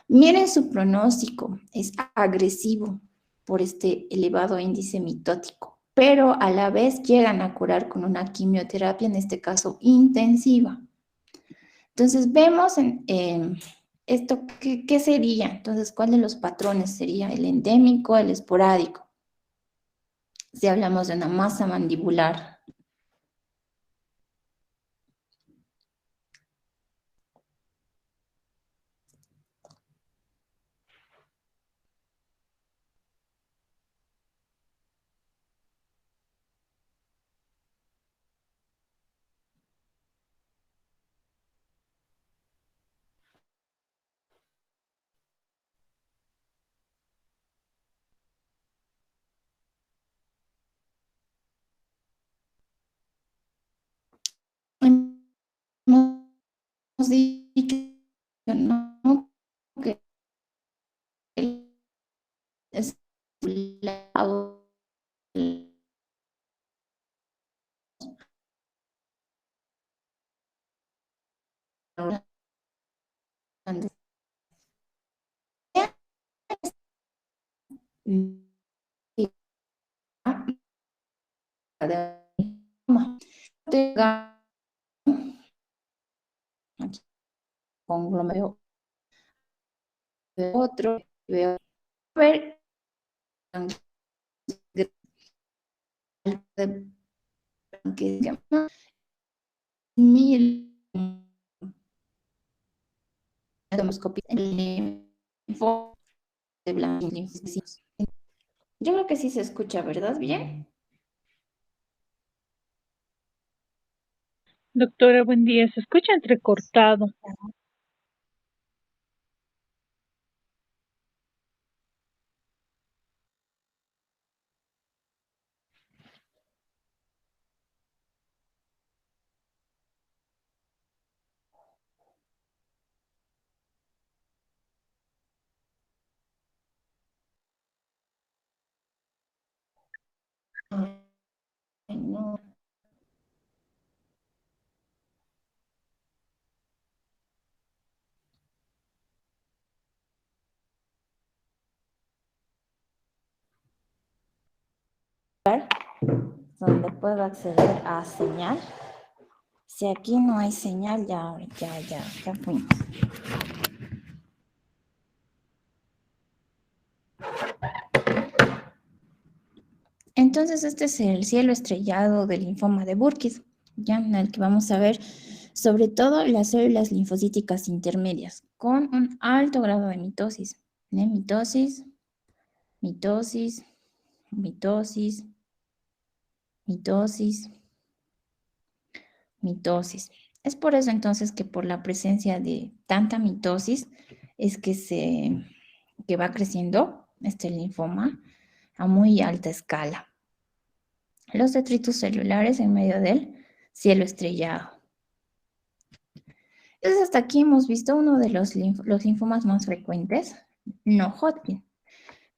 Miren su pronóstico, es agresivo por este elevado índice mitótico, pero a la vez llegan a curar con una quimioterapia, en este caso intensiva. Entonces vemos en esto, ¿qué sería? Entonces, ¿cuál de los patrones sería? ¿El endémico, el esporádico? Si hablamos de una masa mandibular. Hemos dicho, ¿no? Que es Aquí conglomerado de otro, veo, a ver, que mil endoscopia linfo de blanquilíneos. Yo creo que sí se escucha, ¿verdad? Bien. Doctora, buen día. Se escucha entrecortado. Ay, no. Donde puedo acceder a señal. Si aquí no hay señal, ya fuimos. Entonces, este es el cielo estrellado del linfoma de Burkitt, ya en el que vamos a ver sobre todo las células linfocíticas intermedias con un alto grado de mitosis. Mitosis, mitosis, mitosis, mitosis, mitosis. Es por eso entonces que por la presencia de tanta mitosis es que va creciendo este linfoma a muy alta escala. Los detritos celulares en medio del cielo estrellado. Entonces hasta aquí hemos visto uno de los linfomas más frecuentes, no Hodgkin.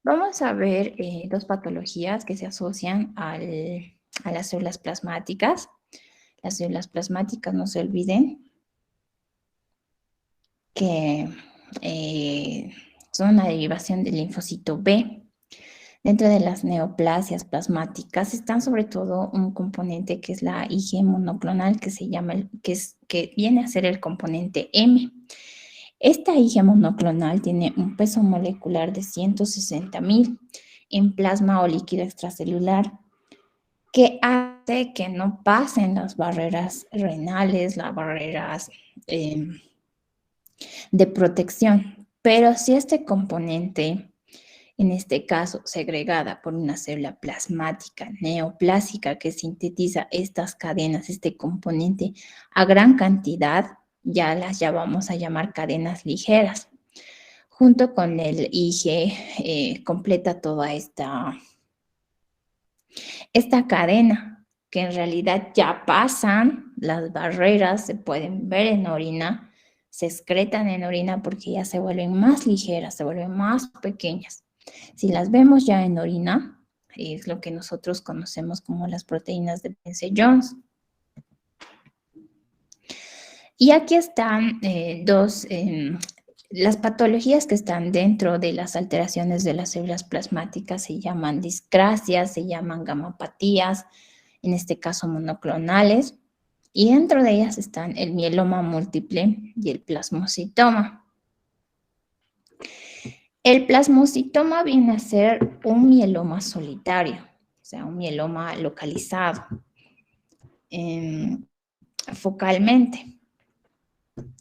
Vamos a ver dos patologías que se asocian a las células plasmáticas. Las células plasmáticas, no se olviden que son una derivación del linfocito B. Dentro de las neoplasias plasmáticas están sobre todo un componente que es la Ig monoclonal, que se llama, que viene a ser el componente M. Esta Ig monoclonal tiene un peso molecular de 160.000 en plasma o líquido extracelular, que hace que no pasen las barreras renales, las barreras de protección. Pero si este componente, en este caso segregada por una célula plasmática neoplásica que sintetiza estas cadenas, este componente a gran cantidad, ya las vamos a llamar cadenas ligeras. Junto con el Ig completa toda esta cadena, que en realidad ya pasan las barreras, se pueden ver en orina, se excretan en orina porque ya se vuelven más ligeras, se vuelven más pequeñas. Si las vemos ya en orina, es lo que nosotros conocemos como las proteínas de Bence-Jones. Y aquí están las patologías que están dentro de las alteraciones de las células plasmáticas. Se llaman discrasias, se llaman gamapatías, en este caso monoclonales. Y dentro de ellas están el mieloma múltiple y el plasmocitoma. El plasmocitoma viene a ser un mieloma solitario, o sea, un mieloma localizado focalmente.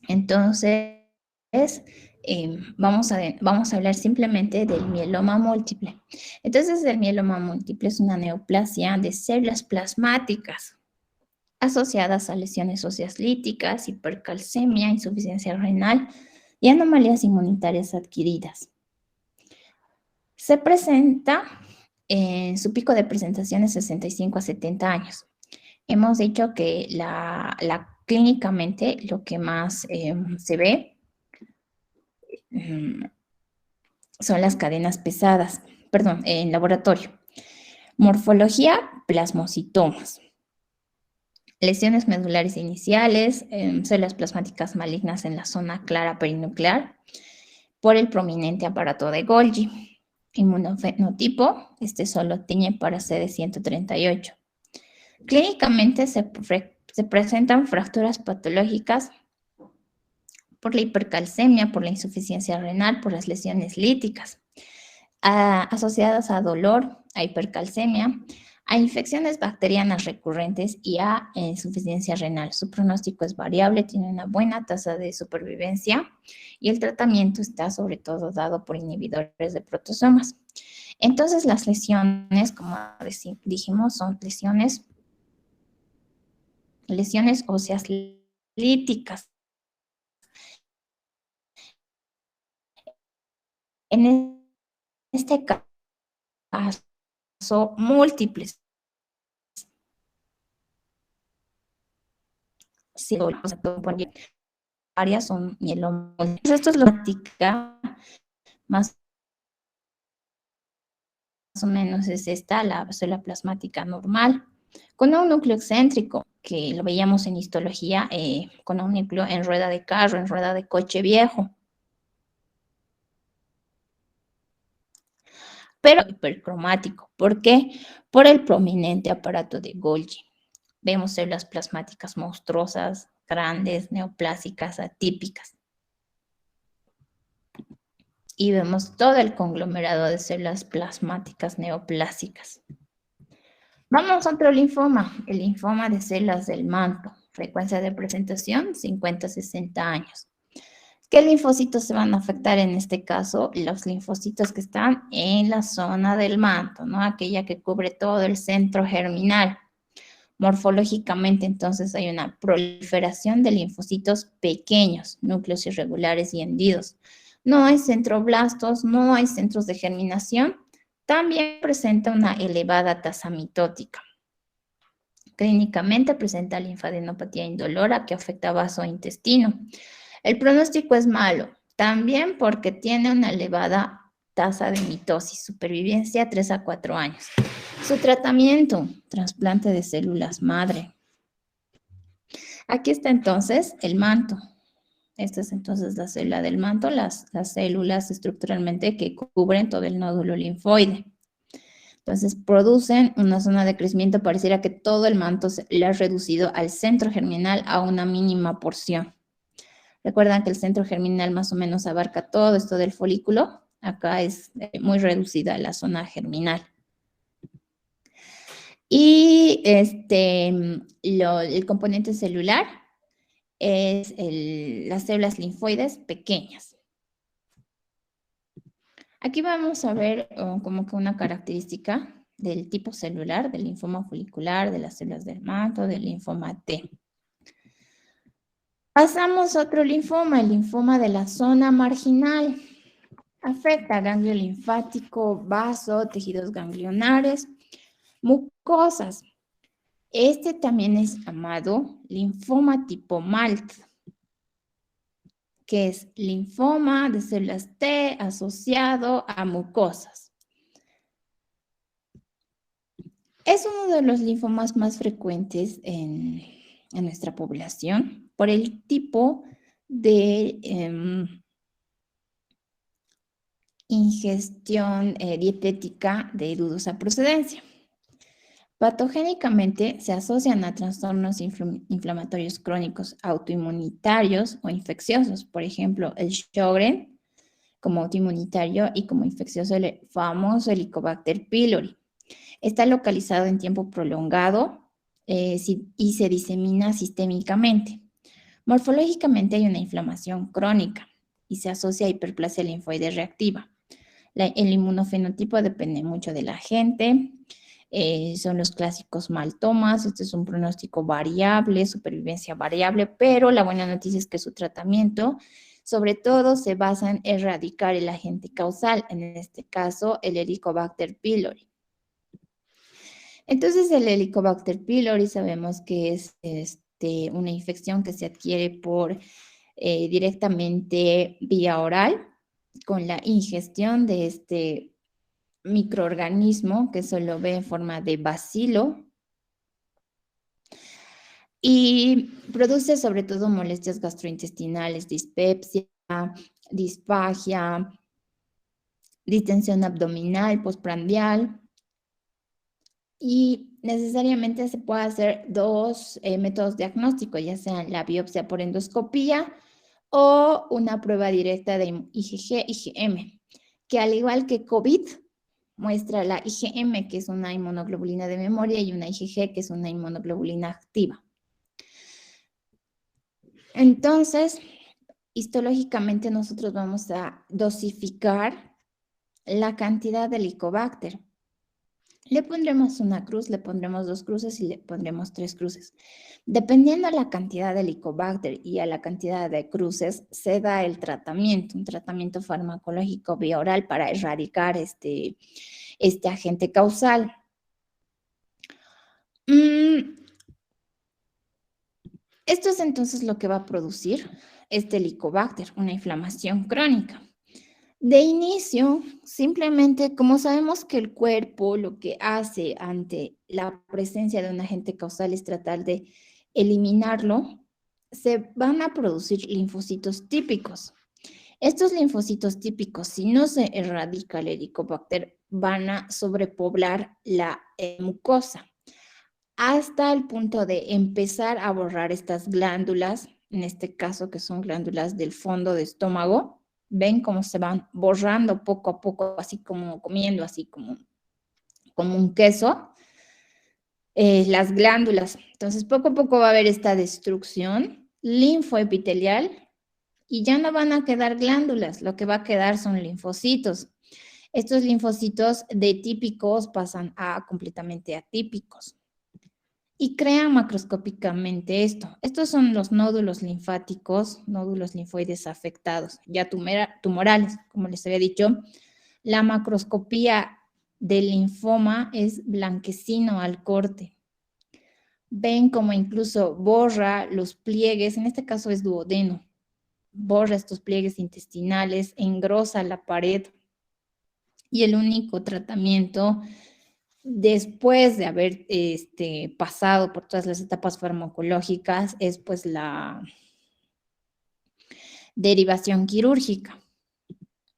Entonces, vamos a hablar simplemente del mieloma múltiple. Entonces, el mieloma múltiple es una neoplasia de células plasmáticas asociadas a lesiones óseas líticas, hipercalcemia, insuficiencia renal y anomalías inmunitarias adquiridas. Se presenta en su pico de presentación es 65 a 70 años. Hemos dicho que clínicamente lo que más se ve son las cadenas pesadas, en laboratorio. Morfología, plasmocitomas. Lesiones medulares iniciales, células plasmáticas malignas en la zona clara perinuclear por el prominente aparato de Golgi. inmunofenotipo, este solo tiñe para CD138. Clínicamente se presentan fracturas patológicas por la hipercalcemia, por la insuficiencia renal, por las lesiones líticas, asociadas a dolor, a hipercalcemia, a infecciones bacterianas recurrentes y a insuficiencia renal. Su pronóstico es variable, tiene una buena tasa de supervivencia y el tratamiento está sobre todo dado por inhibidores de proteasomas. Entonces, las lesiones, como dijimos, son lesiones óseas líticas. En este caso, múltiples. Sí, varias son mieloma. Esto es lo que más o menos es esta, la célula plasmática normal, con un núcleo excéntrico, que lo veíamos en histología, con un núcleo en rueda de carro, en rueda de coche viejo. Pero hipercromático. ¿Por qué? Por el prominente aparato de Golgi. Vemos células plasmáticas monstruosas, grandes, neoplásicas, atípicas. Y vemos todo el conglomerado de células plasmáticas neoplásicas. Vamos a otro linfoma, el linfoma de células del manto. Frecuencia de presentación, 50-60 años. ¿Qué linfocitos se van a afectar en este caso? Los linfocitos que están en la zona del manto, ¿no? Aquella que cubre todo el centro germinal. Morfológicamente, entonces, hay una proliferación de linfocitos pequeños, núcleos irregulares y hendidos. No hay centroblastos, no hay centros de germinación. También presenta una elevada tasa mitótica. Clínicamente presenta linfadenopatía indolora que afecta vaso e intestino. El pronóstico es malo, también porque tiene una elevada tasa de mitosis, supervivencia 3 a 4 años. Su tratamiento, trasplante de células madre. Aquí está entonces el manto. Esta es entonces la célula del manto, las células estructuralmente que cubren todo el nódulo linfoide. Entonces producen una zona de crecimiento, pareciera que todo el manto se le ha reducido al centro germinal a una mínima porción. Recuerdan que el centro germinal más o menos abarca todo esto del folículo. Acá es muy reducida la zona germinal. Y el componente celular es las células linfoides pequeñas. Aquí vamos a ver como que una característica del tipo celular, del linfoma folicular, de las células del manto, del linfoma T. Pasamos a otro linfoma, el linfoma de la zona marginal. Afecta ganglio linfático, vaso, tejidos ganglionares, mucosas. Este también es llamado linfoma tipo MALT, que es linfoma de células T asociado a mucosas. Es uno de los linfomas más frecuentes en nuestra población por el tipo de ingestión dietética de dudosa procedencia. Patogénicamente se asocian a trastornos inflamatorios crónicos autoinmunitarios o infecciosos, por ejemplo, el Sjögren como autoinmunitario y como infeccioso el famoso Helicobacter pylori. Está localizado en tiempo prolongado y se disemina sistémicamente. Morfológicamente hay una inflamación crónica y se asocia a hiperplasia linfoide reactiva. El inmunofenotipo depende mucho de la gente. Son los clásicos maltomas. Este es un pronóstico variable, supervivencia variable, pero la buena noticia es que su tratamiento sobre todo se basa en erradicar el agente causal, en este caso el Helicobacter pylori. Entonces el Helicobacter pylori sabemos que es una infección que se adquiere directamente vía oral con la ingestión de este microorganismo que se lo ve en forma de bacilo y produce sobre todo molestias gastrointestinales, dispepsia, disfagia, distensión abdominal, postprandial. Y necesariamente se puede hacer dos métodos diagnósticos, ya sean la biopsia por endoscopía o una prueba directa de IgG, IgM, que al igual que COVID, muestra la IgM, que es una inmunoglobulina de memoria, y una IgG, que es una inmunoglobulina activa. Entonces, histológicamente nosotros vamos a dosificar la cantidad de Helicobacter. Le pondremos una cruz, le pondremos 2 cruces y le pondremos 3 cruces. Dependiendo de la cantidad de Helicobacter y a la cantidad de cruces, se da el tratamiento, un tratamiento farmacológico vía oral para erradicar este agente causal. Esto es entonces lo que va a producir este Helicobacter, una inflamación crónica. De inicio, simplemente como sabemos que el cuerpo lo que hace ante la presencia de un agente causal es tratar de eliminarlo, se van a producir linfocitos típicos. Estos linfocitos típicos, si no se erradica el Helicobacter, van a sobrepoblar la mucosa hasta el punto de empezar a borrar estas glándulas, en este caso que son glándulas del fondo del estómago. Ven cómo se van borrando poco a poco, así como comiendo, así como un queso, las glándulas. Entonces, poco a poco va a haber esta destrucción linfoepitelial y ya no van a quedar glándulas, lo que va a quedar son linfocitos. Estos linfocitos de típicos pasan a completamente atípicos y crean macroscópicamente esto. Estos son los nódulos linfáticos, nódulos linfoides afectados, ya tumorales, como les había dicho. La macroscopía del linfoma es blanquecino al corte. Ven como incluso borra los pliegues, en este caso es duodeno, borra estos pliegues intestinales, engrosa la pared. Y el único tratamiento después de haber pasado por todas las etapas farmacológicas es pues la derivación quirúrgica.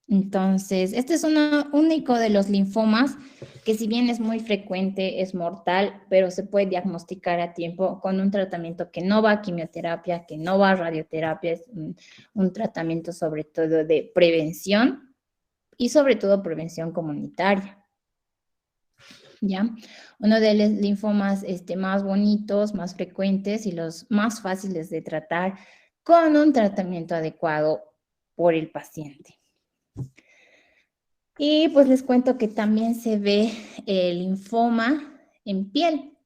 Entonces, este es uno único de los linfomas que si bien es muy frecuente, es mortal, pero se puede diagnosticar a tiempo con un tratamiento que no va a quimioterapia, que no va a radioterapia, es un tratamiento sobre todo de prevención y sobre todo prevención comunitaria. ¿Ya? Uno de los linfomas más bonitos, más frecuentes y los más fáciles de tratar con un tratamiento adecuado por el paciente. Y pues les cuento que también se ve el linfoma en piel.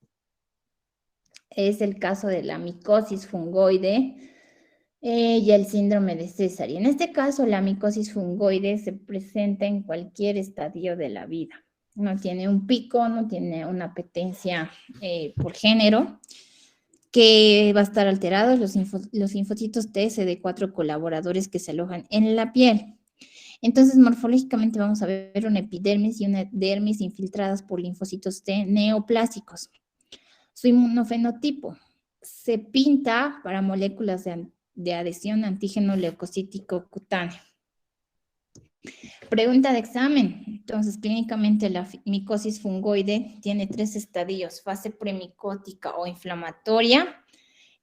Es el caso de la micosis fungoide y el síndrome de César. Y en este caso la micosis fungoide se presenta en cualquier estadio de la vida. No tiene un pico, no tiene una apetencia por género, que va a estar alterados los linfocitos T, CD4 colaboradores que se alojan en la piel. Entonces, morfológicamente vamos a ver una epidermis y una dermis infiltradas por linfocitos T neoplásicos. Su inmunofenotipo se pinta para moléculas de adhesión antígeno leucocítico cutáneo. Pregunta de examen. Entonces, clínicamente la micosis fungoide tiene 3 estadios: fase premicótica o inflamatoria,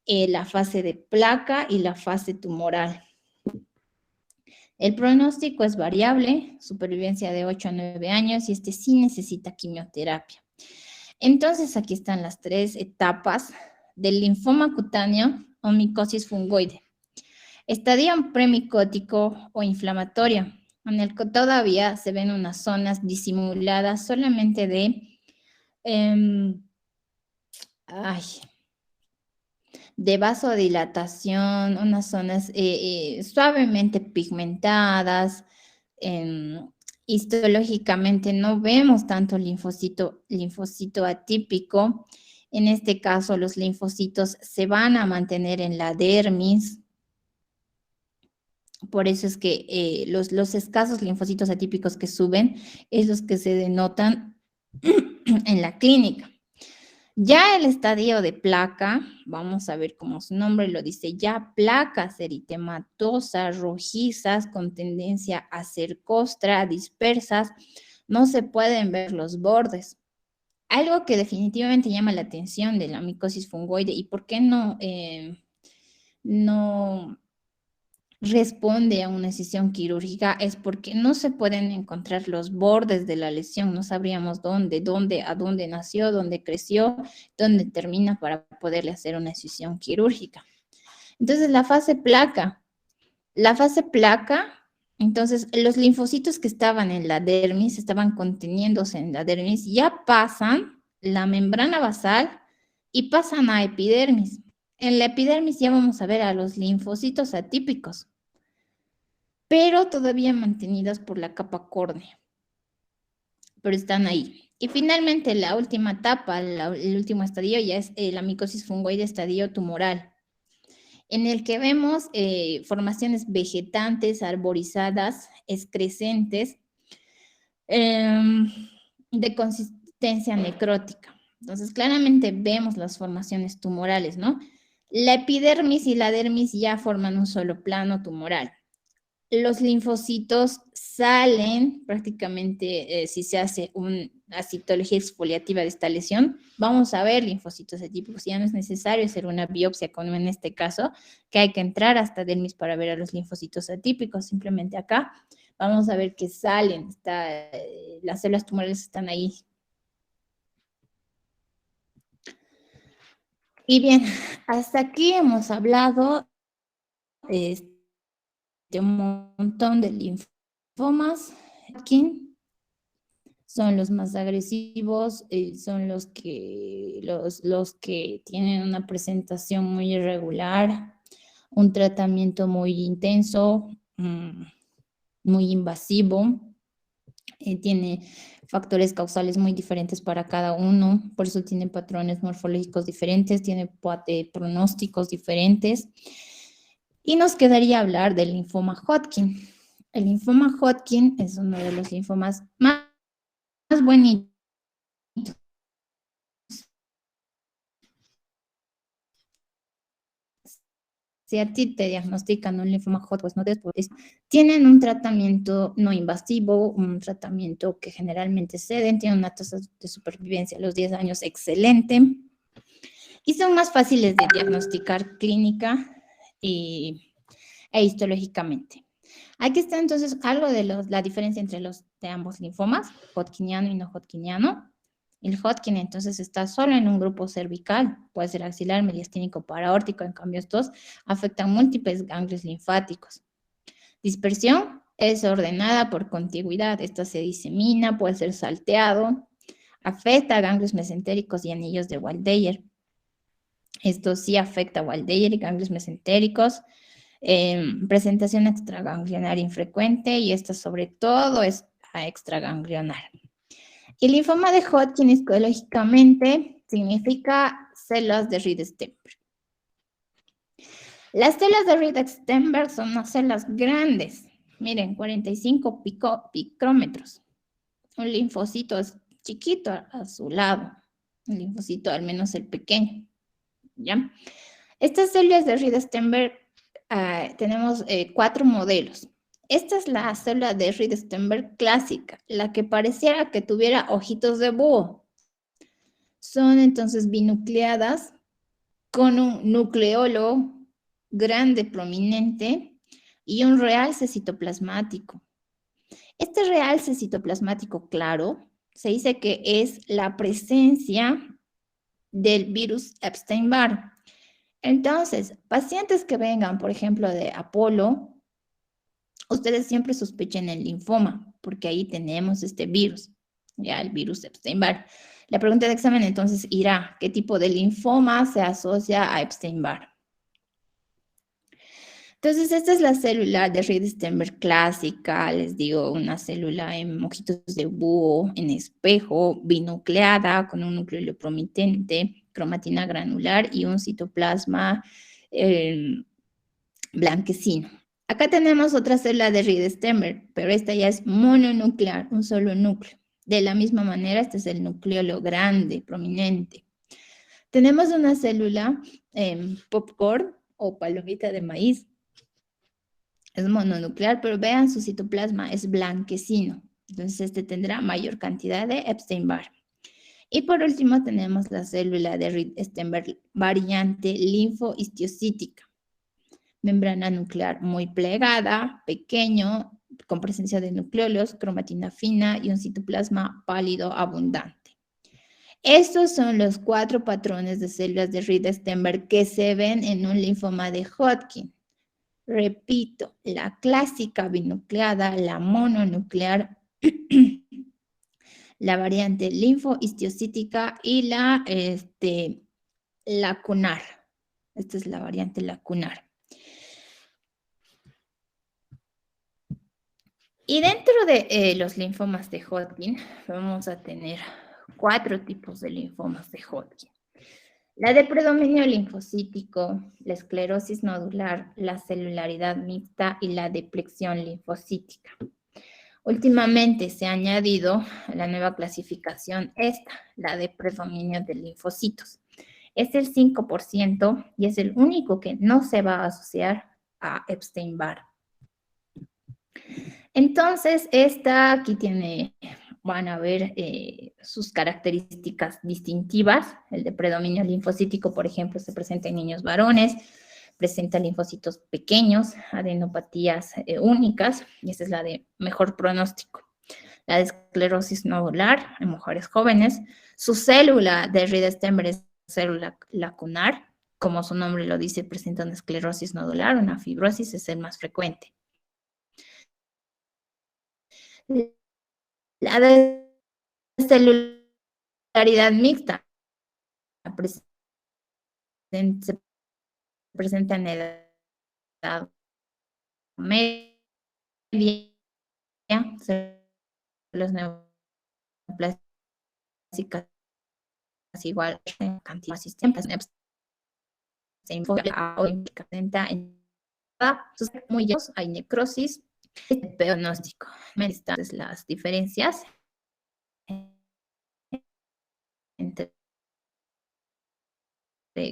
la fase de placa y la fase tumoral. El pronóstico es variable, supervivencia de 8 a 9 años y sí necesita quimioterapia. Entonces, aquí están las 3 etapas del linfoma cutáneo o micosis fungoide. Estadio premicótico o inflamatorio, en el que todavía se ven unas zonas disimuladas solamente de vasodilatación, unas zonas suavemente pigmentadas. Histológicamente no vemos tanto linfocito atípico. En este caso, los linfocitos se van a mantener en la dermis. Por eso es que los escasos linfocitos atípicos que suben es los que se denotan en la clínica. Ya el estadio de placa, vamos a ver cómo su nombre lo dice, ya placas eritematosas, rojizas, con tendencia a ser costra, dispersas, no se pueden ver los bordes. Algo que definitivamente llama la atención de la micosis fungoide y por qué no responde a una decisión quirúrgica es porque no se pueden encontrar los bordes de la lesión, no sabríamos a dónde nació, dónde creció, dónde termina para poderle hacer una decisión quirúrgica. Entonces, la fase placa, entonces los linfocitos que estaban en la dermis, estaban conteniéndose en la dermis, ya pasan la membrana basal y pasan a epidermis. En la epidermis ya vamos a ver a los linfocitos atípicos, pero todavía mantenidas por la capa córnea, pero están ahí. Y finalmente la última etapa, el último estadio ya es la micosis fungoide estadio tumoral, en el que vemos formaciones vegetantes, arborizadas, excrescentes, de consistencia necrótica. Entonces, claramente vemos las formaciones tumorales, ¿no? La epidermis y la dermis ya forman un solo plano tumoral. Los linfocitos salen prácticamente, si se hace una citología exfoliativa de esta lesión, vamos a ver linfocitos atípicos. Ya no es necesario hacer una biopsia, como en este caso, que hay que entrar hasta dermis para ver a los linfocitos atípicos. Simplemente acá vamos a ver que salen, las células tumorales están ahí. Y bien, hasta aquí hemos hablado de un montón de linfomas. Hodgkin son los más agresivos, son los que tienen una presentación muy irregular, un tratamiento muy intenso, muy invasivo, tiene factores causales muy diferentes para cada uno, por eso tiene patrones morfológicos diferentes, tiene pronósticos diferentes. Y nos quedaría hablar del linfoma Hodgkin. El linfoma Hodgkin es uno de los linfomas más bonitos. Si a ti te diagnostican un linfoma Hodgkin, pues no te preocupes. Tienen un tratamiento no invasivo, un tratamiento que generalmente ceden, tienen una tasa de supervivencia a los 10 años excelente y son más fáciles de diagnosticar clínica e histológicamente. Aquí está entonces algo de la diferencia entre de ambos linfomas, hodgkiniano y no hodgkiniano. El Hodgkin entonces está solo en un grupo cervical, puede ser axilar, mediastínico, paraórtico, en cambio estos afectan múltiples ganglios linfáticos. Dispersión es ordenada por contigüidad, esta se disemina, puede ser salteado, afecta a ganglios mesentéricos y anillos de Waldeyer. Esto sí afecta a Waldeyer y ganglios mesentéricos. Presentación extraganglionar infrecuente y esta sobre todo es extraganglionar. El linfoma de Hodgkin histológicamente significa células de Reed-Sternberg. Las células de Reed-Sternberg son unas células grandes, miren, 45 picrómetros. Un linfocito es chiquito a su lado, un linfocito al menos el pequeño, ¿ya? Estas células de Reed-Sternberg tenemos 4 modelos. Esta es la célula de Reed-Sternberg clásica, la que pareciera que tuviera ojitos de búho. Son entonces binucleadas con un nucleolo grande, prominente y un realce citoplasmático. Este realce citoplasmático claro se dice que es la presencia del virus Epstein-Barr. Entonces, pacientes que vengan, por ejemplo, de Apolo, ustedes siempre sospechen el linfoma, porque ahí tenemos este virus, ya el virus Epstein-Barr. La pregunta de examen entonces irá, ¿qué tipo de linfoma se asocia a Epstein-Barr? Entonces, esta es la célula de Reed-Sternberg clásica, les digo, una célula en ojitos de búho, en espejo, binucleada, con un núcleo prominente, cromatina granular y un citoplasma blanquecino. Acá tenemos otra célula de Reed-Sternberg, pero esta ya es mononuclear, un solo núcleo. De la misma manera, este es el nucleolo grande, prominente. Tenemos una célula popcorn o palomita de maíz. Es mononuclear, pero vean su citoplasma, es blanquecino. Entonces, este tendrá mayor cantidad de Epstein-Barr. Y por último, tenemos la célula de Reed-Steinberg variante linfohistiocytica. Membrana nuclear muy plegada, pequeño, con presencia de nucleolos, cromatina fina y un citoplasma pálido abundante. Estos son los 4 patrones de células de Reed-Steinberg que se ven en un linfoma de Hodgkin. Repito, la clásica binucleada, la mononuclear, la variante linfohistiocytica y la lacunar. Esta es la variante lacunar. Y dentro de los linfomas de Hodgkin, vamos a tener 4 tipos de linfomas de Hodgkin. La de predominio linfocítico, la esclerosis nodular, la celularidad mixta y la depleción linfocítica. Últimamente se ha añadido la nueva clasificación esta, la de predominio de linfocitos. Es el 5% y es el único que no se va a asociar a Epstein-Barr. Entonces, esta aquí van a ver sus características distintivas. El de predominio linfocítico, por ejemplo, se presenta en niños varones, presenta linfocitos pequeños, adenopatías únicas, y esa es la de mejor pronóstico. La de esclerosis nodular en mujeres jóvenes, su célula de Reed-Steinberg es célula lacunar, como su nombre lo dice, presenta una esclerosis nodular, una fibrosis es el más frecuente. La de celularidad mixta se presenta en edad media, células neoplásicas igual en cantidad de sistemas, se enfoca o presenta en muy llenos, hay necrosis, pronóstico. Entonces, las diferencias entre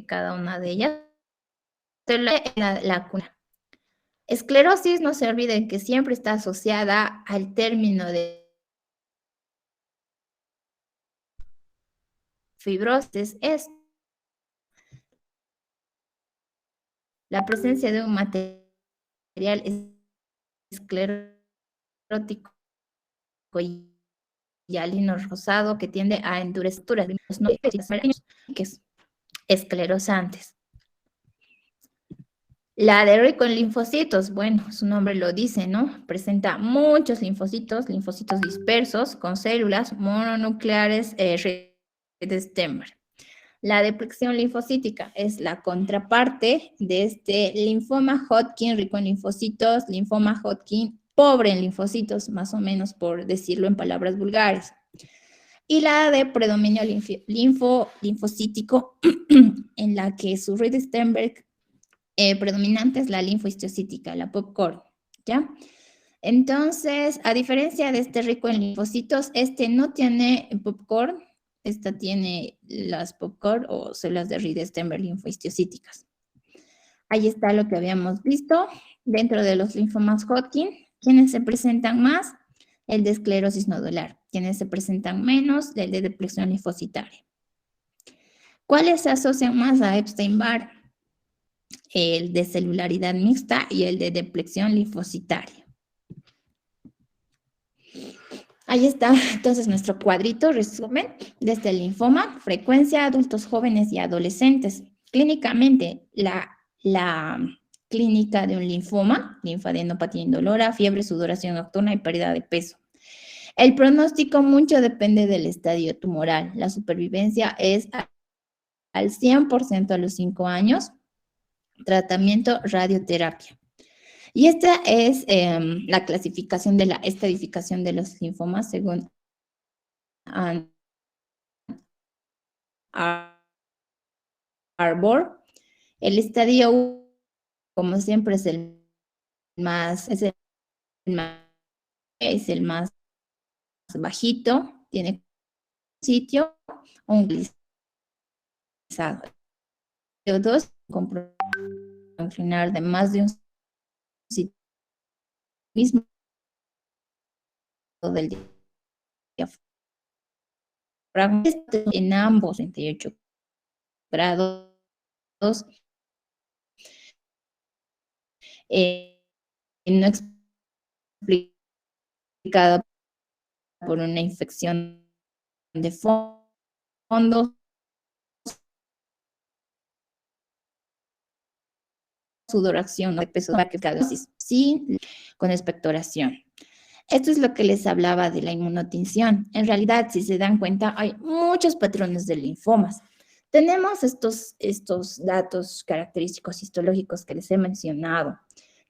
cada una de ellas. La lacuna. Esclerosis, no se olviden que siempre está asociada al término de fibrosis. Es la presencia de un material esclerótico y hialino rosado que tiende a endurecer que es esclerosantes. La de rico en linfocitos, bueno, su nombre lo dice, ¿no? Presenta muchos linfocitos dispersos con células mononucleares Reed-Steinberg. La depleción linfocítica es la contraparte de este linfoma Hodgkin rico en linfocitos, linfoma Hodgkin pobre en linfocitos, más o menos por decirlo en palabras vulgares. Y la de predominio linfocítico, en la que su Reed-Steinberg predominante es la linfohistiocytica, la popcorn, ¿ya? Entonces, a diferencia de este rico en linfocitos, este no tiene popcorn, esta tiene las popcorn o células de Reed-Steinberg linfohistiocyticas. Ahí está lo que habíamos visto dentro de los linfomas Hodgkin. ¿Quiénes se presentan más? El de esclerosis nodular. ¿Quiénes se presentan menos? El de depleción linfocitaria. ¿Cuáles se asocian más a Epstein-Barr? El de celularidad mixta y el de depleción linfocitaria. Ahí está entonces nuestro cuadrito resumen de este linfoma, frecuencia, adultos jóvenes y adolescentes. Clínicamente, la clínica de un linfoma, linfadenopatía indolora, fiebre, sudoración nocturna y pérdida de peso. El pronóstico mucho depende del estadio tumoral. La supervivencia es al 100% a los 5 años. Tratamiento, radioterapia. Y esta es la clasificación de la estadificación de los linfomas según Arbor. El estadio 1, como siempre, es el más bajito, tiene sitio, un CO2 inclinar de más de un sitio mismo del diafragma en ambos 38 grados no explicada por una infección de fondo, sudoración de peso, sí, con expectoración. Esto es lo que les hablaba de la inmunotinción. En realidad, si se dan cuenta, hay muchos patrones de linfomas. Tenemos estos datos característicos histológicos que les he mencionado.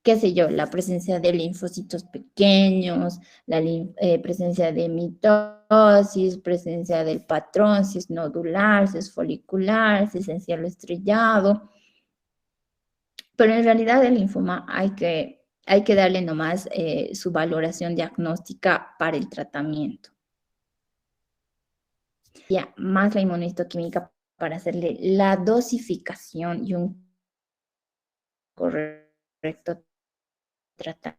Qué sé yo, la presencia de linfocitos pequeños, la presencia de mitosis, presencia del patrón, si es nodular, si es folicular, si es esencial o estrellado. Pero en realidad el linfoma hay que darle nomás su valoración diagnóstica para el tratamiento. Ya, más la inmunohistoquímica para hacerle la dosificación y un correcto tratamiento.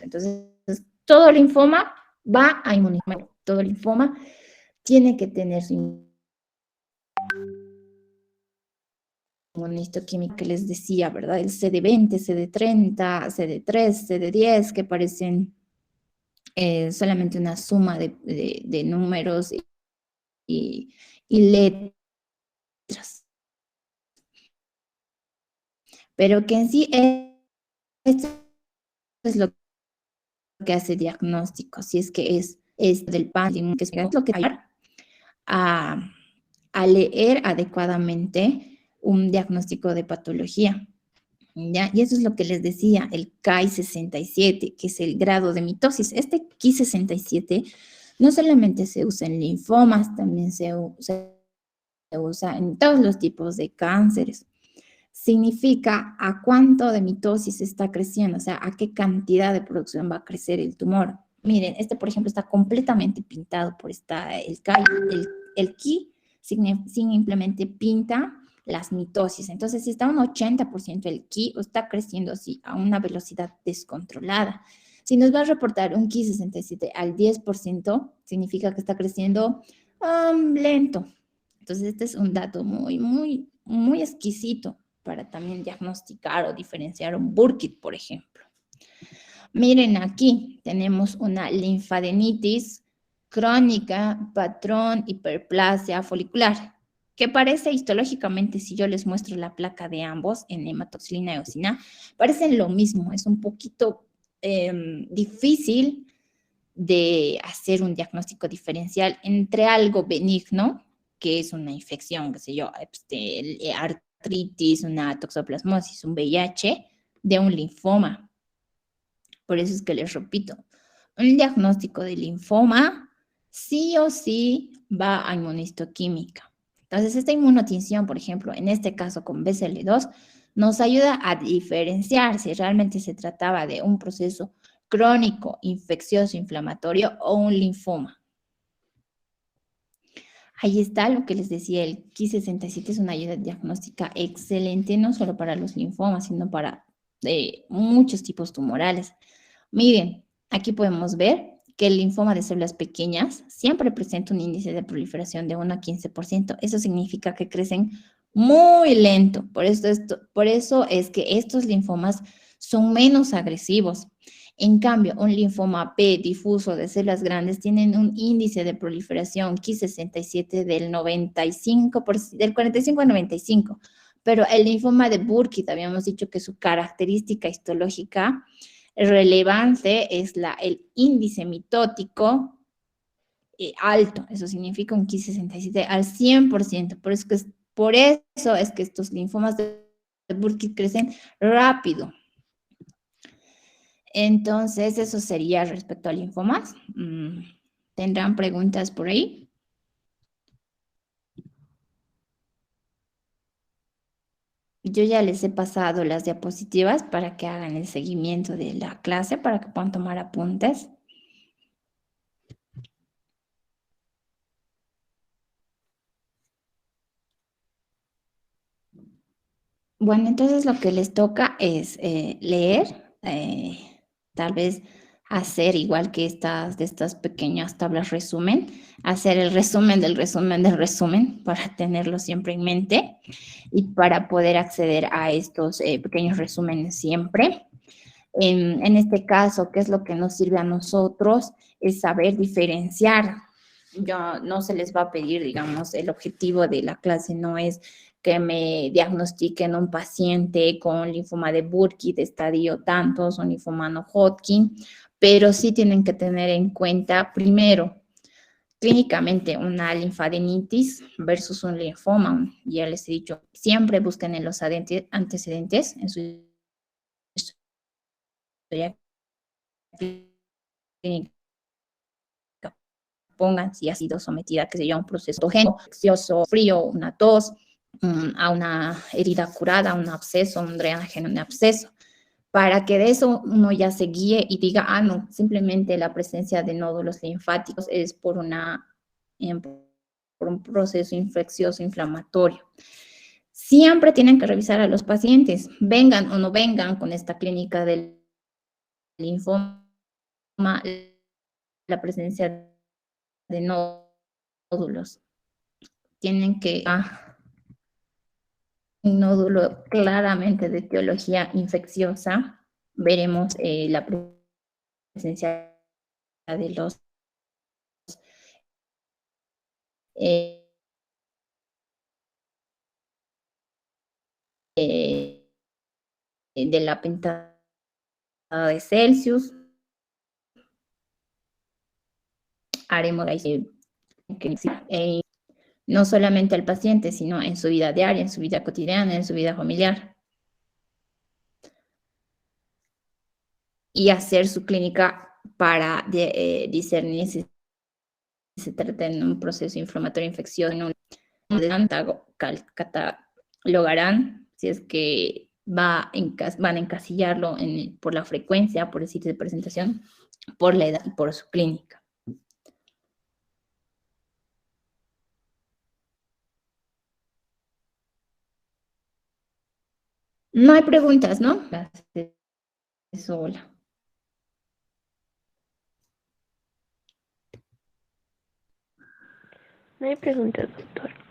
Entonces, todo linfoma va a inmunizar. Todo linfoma tiene que tener su inmunohistoquímica que les decía, ¿verdad? El CD20, CD30, CD3, CD10, que parecen solamente una suma de números y letras. Pero que en sí esto es lo que hace diagnóstico, si es que es del PAN, que es lo que ayuda a leer adecuadamente un diagnóstico de patología. ¿Ya? Y eso es lo que les decía, el Ki-67, que es el grado de mitosis. Este Ki-67 no solamente se usa en linfomas, también se usa en todos los tipos de cánceres. Significa a cuánto de mitosis está creciendo, o sea, a qué cantidad de producción va a crecer el tumor. Miren, este, por ejemplo, está completamente pintado por el Ki simplemente pinta las mitosis. Entonces, si está un 80% el Ki, está creciendo así a una velocidad descontrolada. Si nos va a reportar un Ki-67 al 10%, significa que está creciendo lento. Entonces, este es un dato muy exquisito para también diagnosticar o diferenciar un Burkitt, por ejemplo. Miren aquí, tenemos una linfadenitis crónica, patrón, hiperplasia folicular, que parece histológicamente, si yo les muestro la placa de ambos en hematoxilina y eosina, parecen lo mismo, es un poquito difícil de hacer un diagnóstico diferencial entre algo benigno, que es una infección, qué sé yo, artritis, una toxoplasmosis, un VIH, de un linfoma. Por eso es que les repito, un diagnóstico de linfoma sí o sí va a inmunohistoquímica. Entonces, esta inmunotinción, por ejemplo, en este caso con BCL2, nos ayuda a diferenciar si realmente se trataba de un proceso crónico, infeccioso, inflamatorio o un linfoma. Ahí está lo que les decía, el Ki-67 es una ayuda diagnóstica excelente, no solo para los linfomas, sino para muchos tipos tumorales. Miren, aquí podemos ver que el linfoma de células pequeñas siempre presenta un índice de proliferación de 1 a 15%. Eso significa que crecen muy lento. Por eso es que estos linfomas son menos agresivos. En cambio, un linfoma B difuso de células grandes tienen un índice de proliferación Ki-67 del 95%, del 45 al 95%. Pero el linfoma de Burkitt, habíamos dicho que su característica histológica relevante es el índice mitótico alto. Eso significa un Ki-67 al 100%. Por eso es que estos linfomas de Burkitt crecen rápido. Entonces, eso sería respecto a linfomas. ¿Tendrán preguntas por ahí? Yo ya les he pasado las diapositivas para que hagan el seguimiento de la clase, para que puedan tomar apuntes. Bueno, entonces lo que les toca es leer, tal vez hacer igual que de estas pequeñas tablas resumen, hacer el resumen del resumen del resumen para tenerlo siempre en mente y para poder acceder a estos pequeños resúmenes siempre. En este caso, ¿qué es lo que nos sirve a nosotros? Es saber diferenciar. Yo, no se les va a pedir, digamos, el objetivo de la clase no es que me diagnostiquen un paciente con linfoma de Burkitt de estadio tantos o linfoma no Hodgkin, pero sí tienen que tener en cuenta, primero, clínicamente una linfadenitis versus un linfoma. Ya les he dicho, siempre busquen en los antecedentes en su historia clínica, pongan si ha sido sometida, que se llama un proceso patógeno, infeccioso, frío, una tos, a una herida curada, un absceso, un drenaje en un absceso, para que de eso uno ya se guíe y diga, ah, no, simplemente la presencia de nódulos linfáticos es por un proceso infeccioso inflamatorio. Siempre tienen que revisar a los pacientes, vengan o no vengan con esta clínica del linfoma, la presencia de nódulos. Tienen que un nódulo claramente de etiología infecciosa. Veremos la presencia de los eh, de la pentada de Celsius. Haremos no solamente al paciente, sino en su vida diaria, en su vida cotidiana, en su vida familiar. Y hacer su clínica para discernir si se trata de un proceso inflamatorio infeccioso, en un catalogarán si es que van a encasillarlo por la frecuencia, por el sitio de presentación, por la edad y por su clínica. No hay preguntas, ¿no? Gracias. Hola. No hay preguntas, doctor.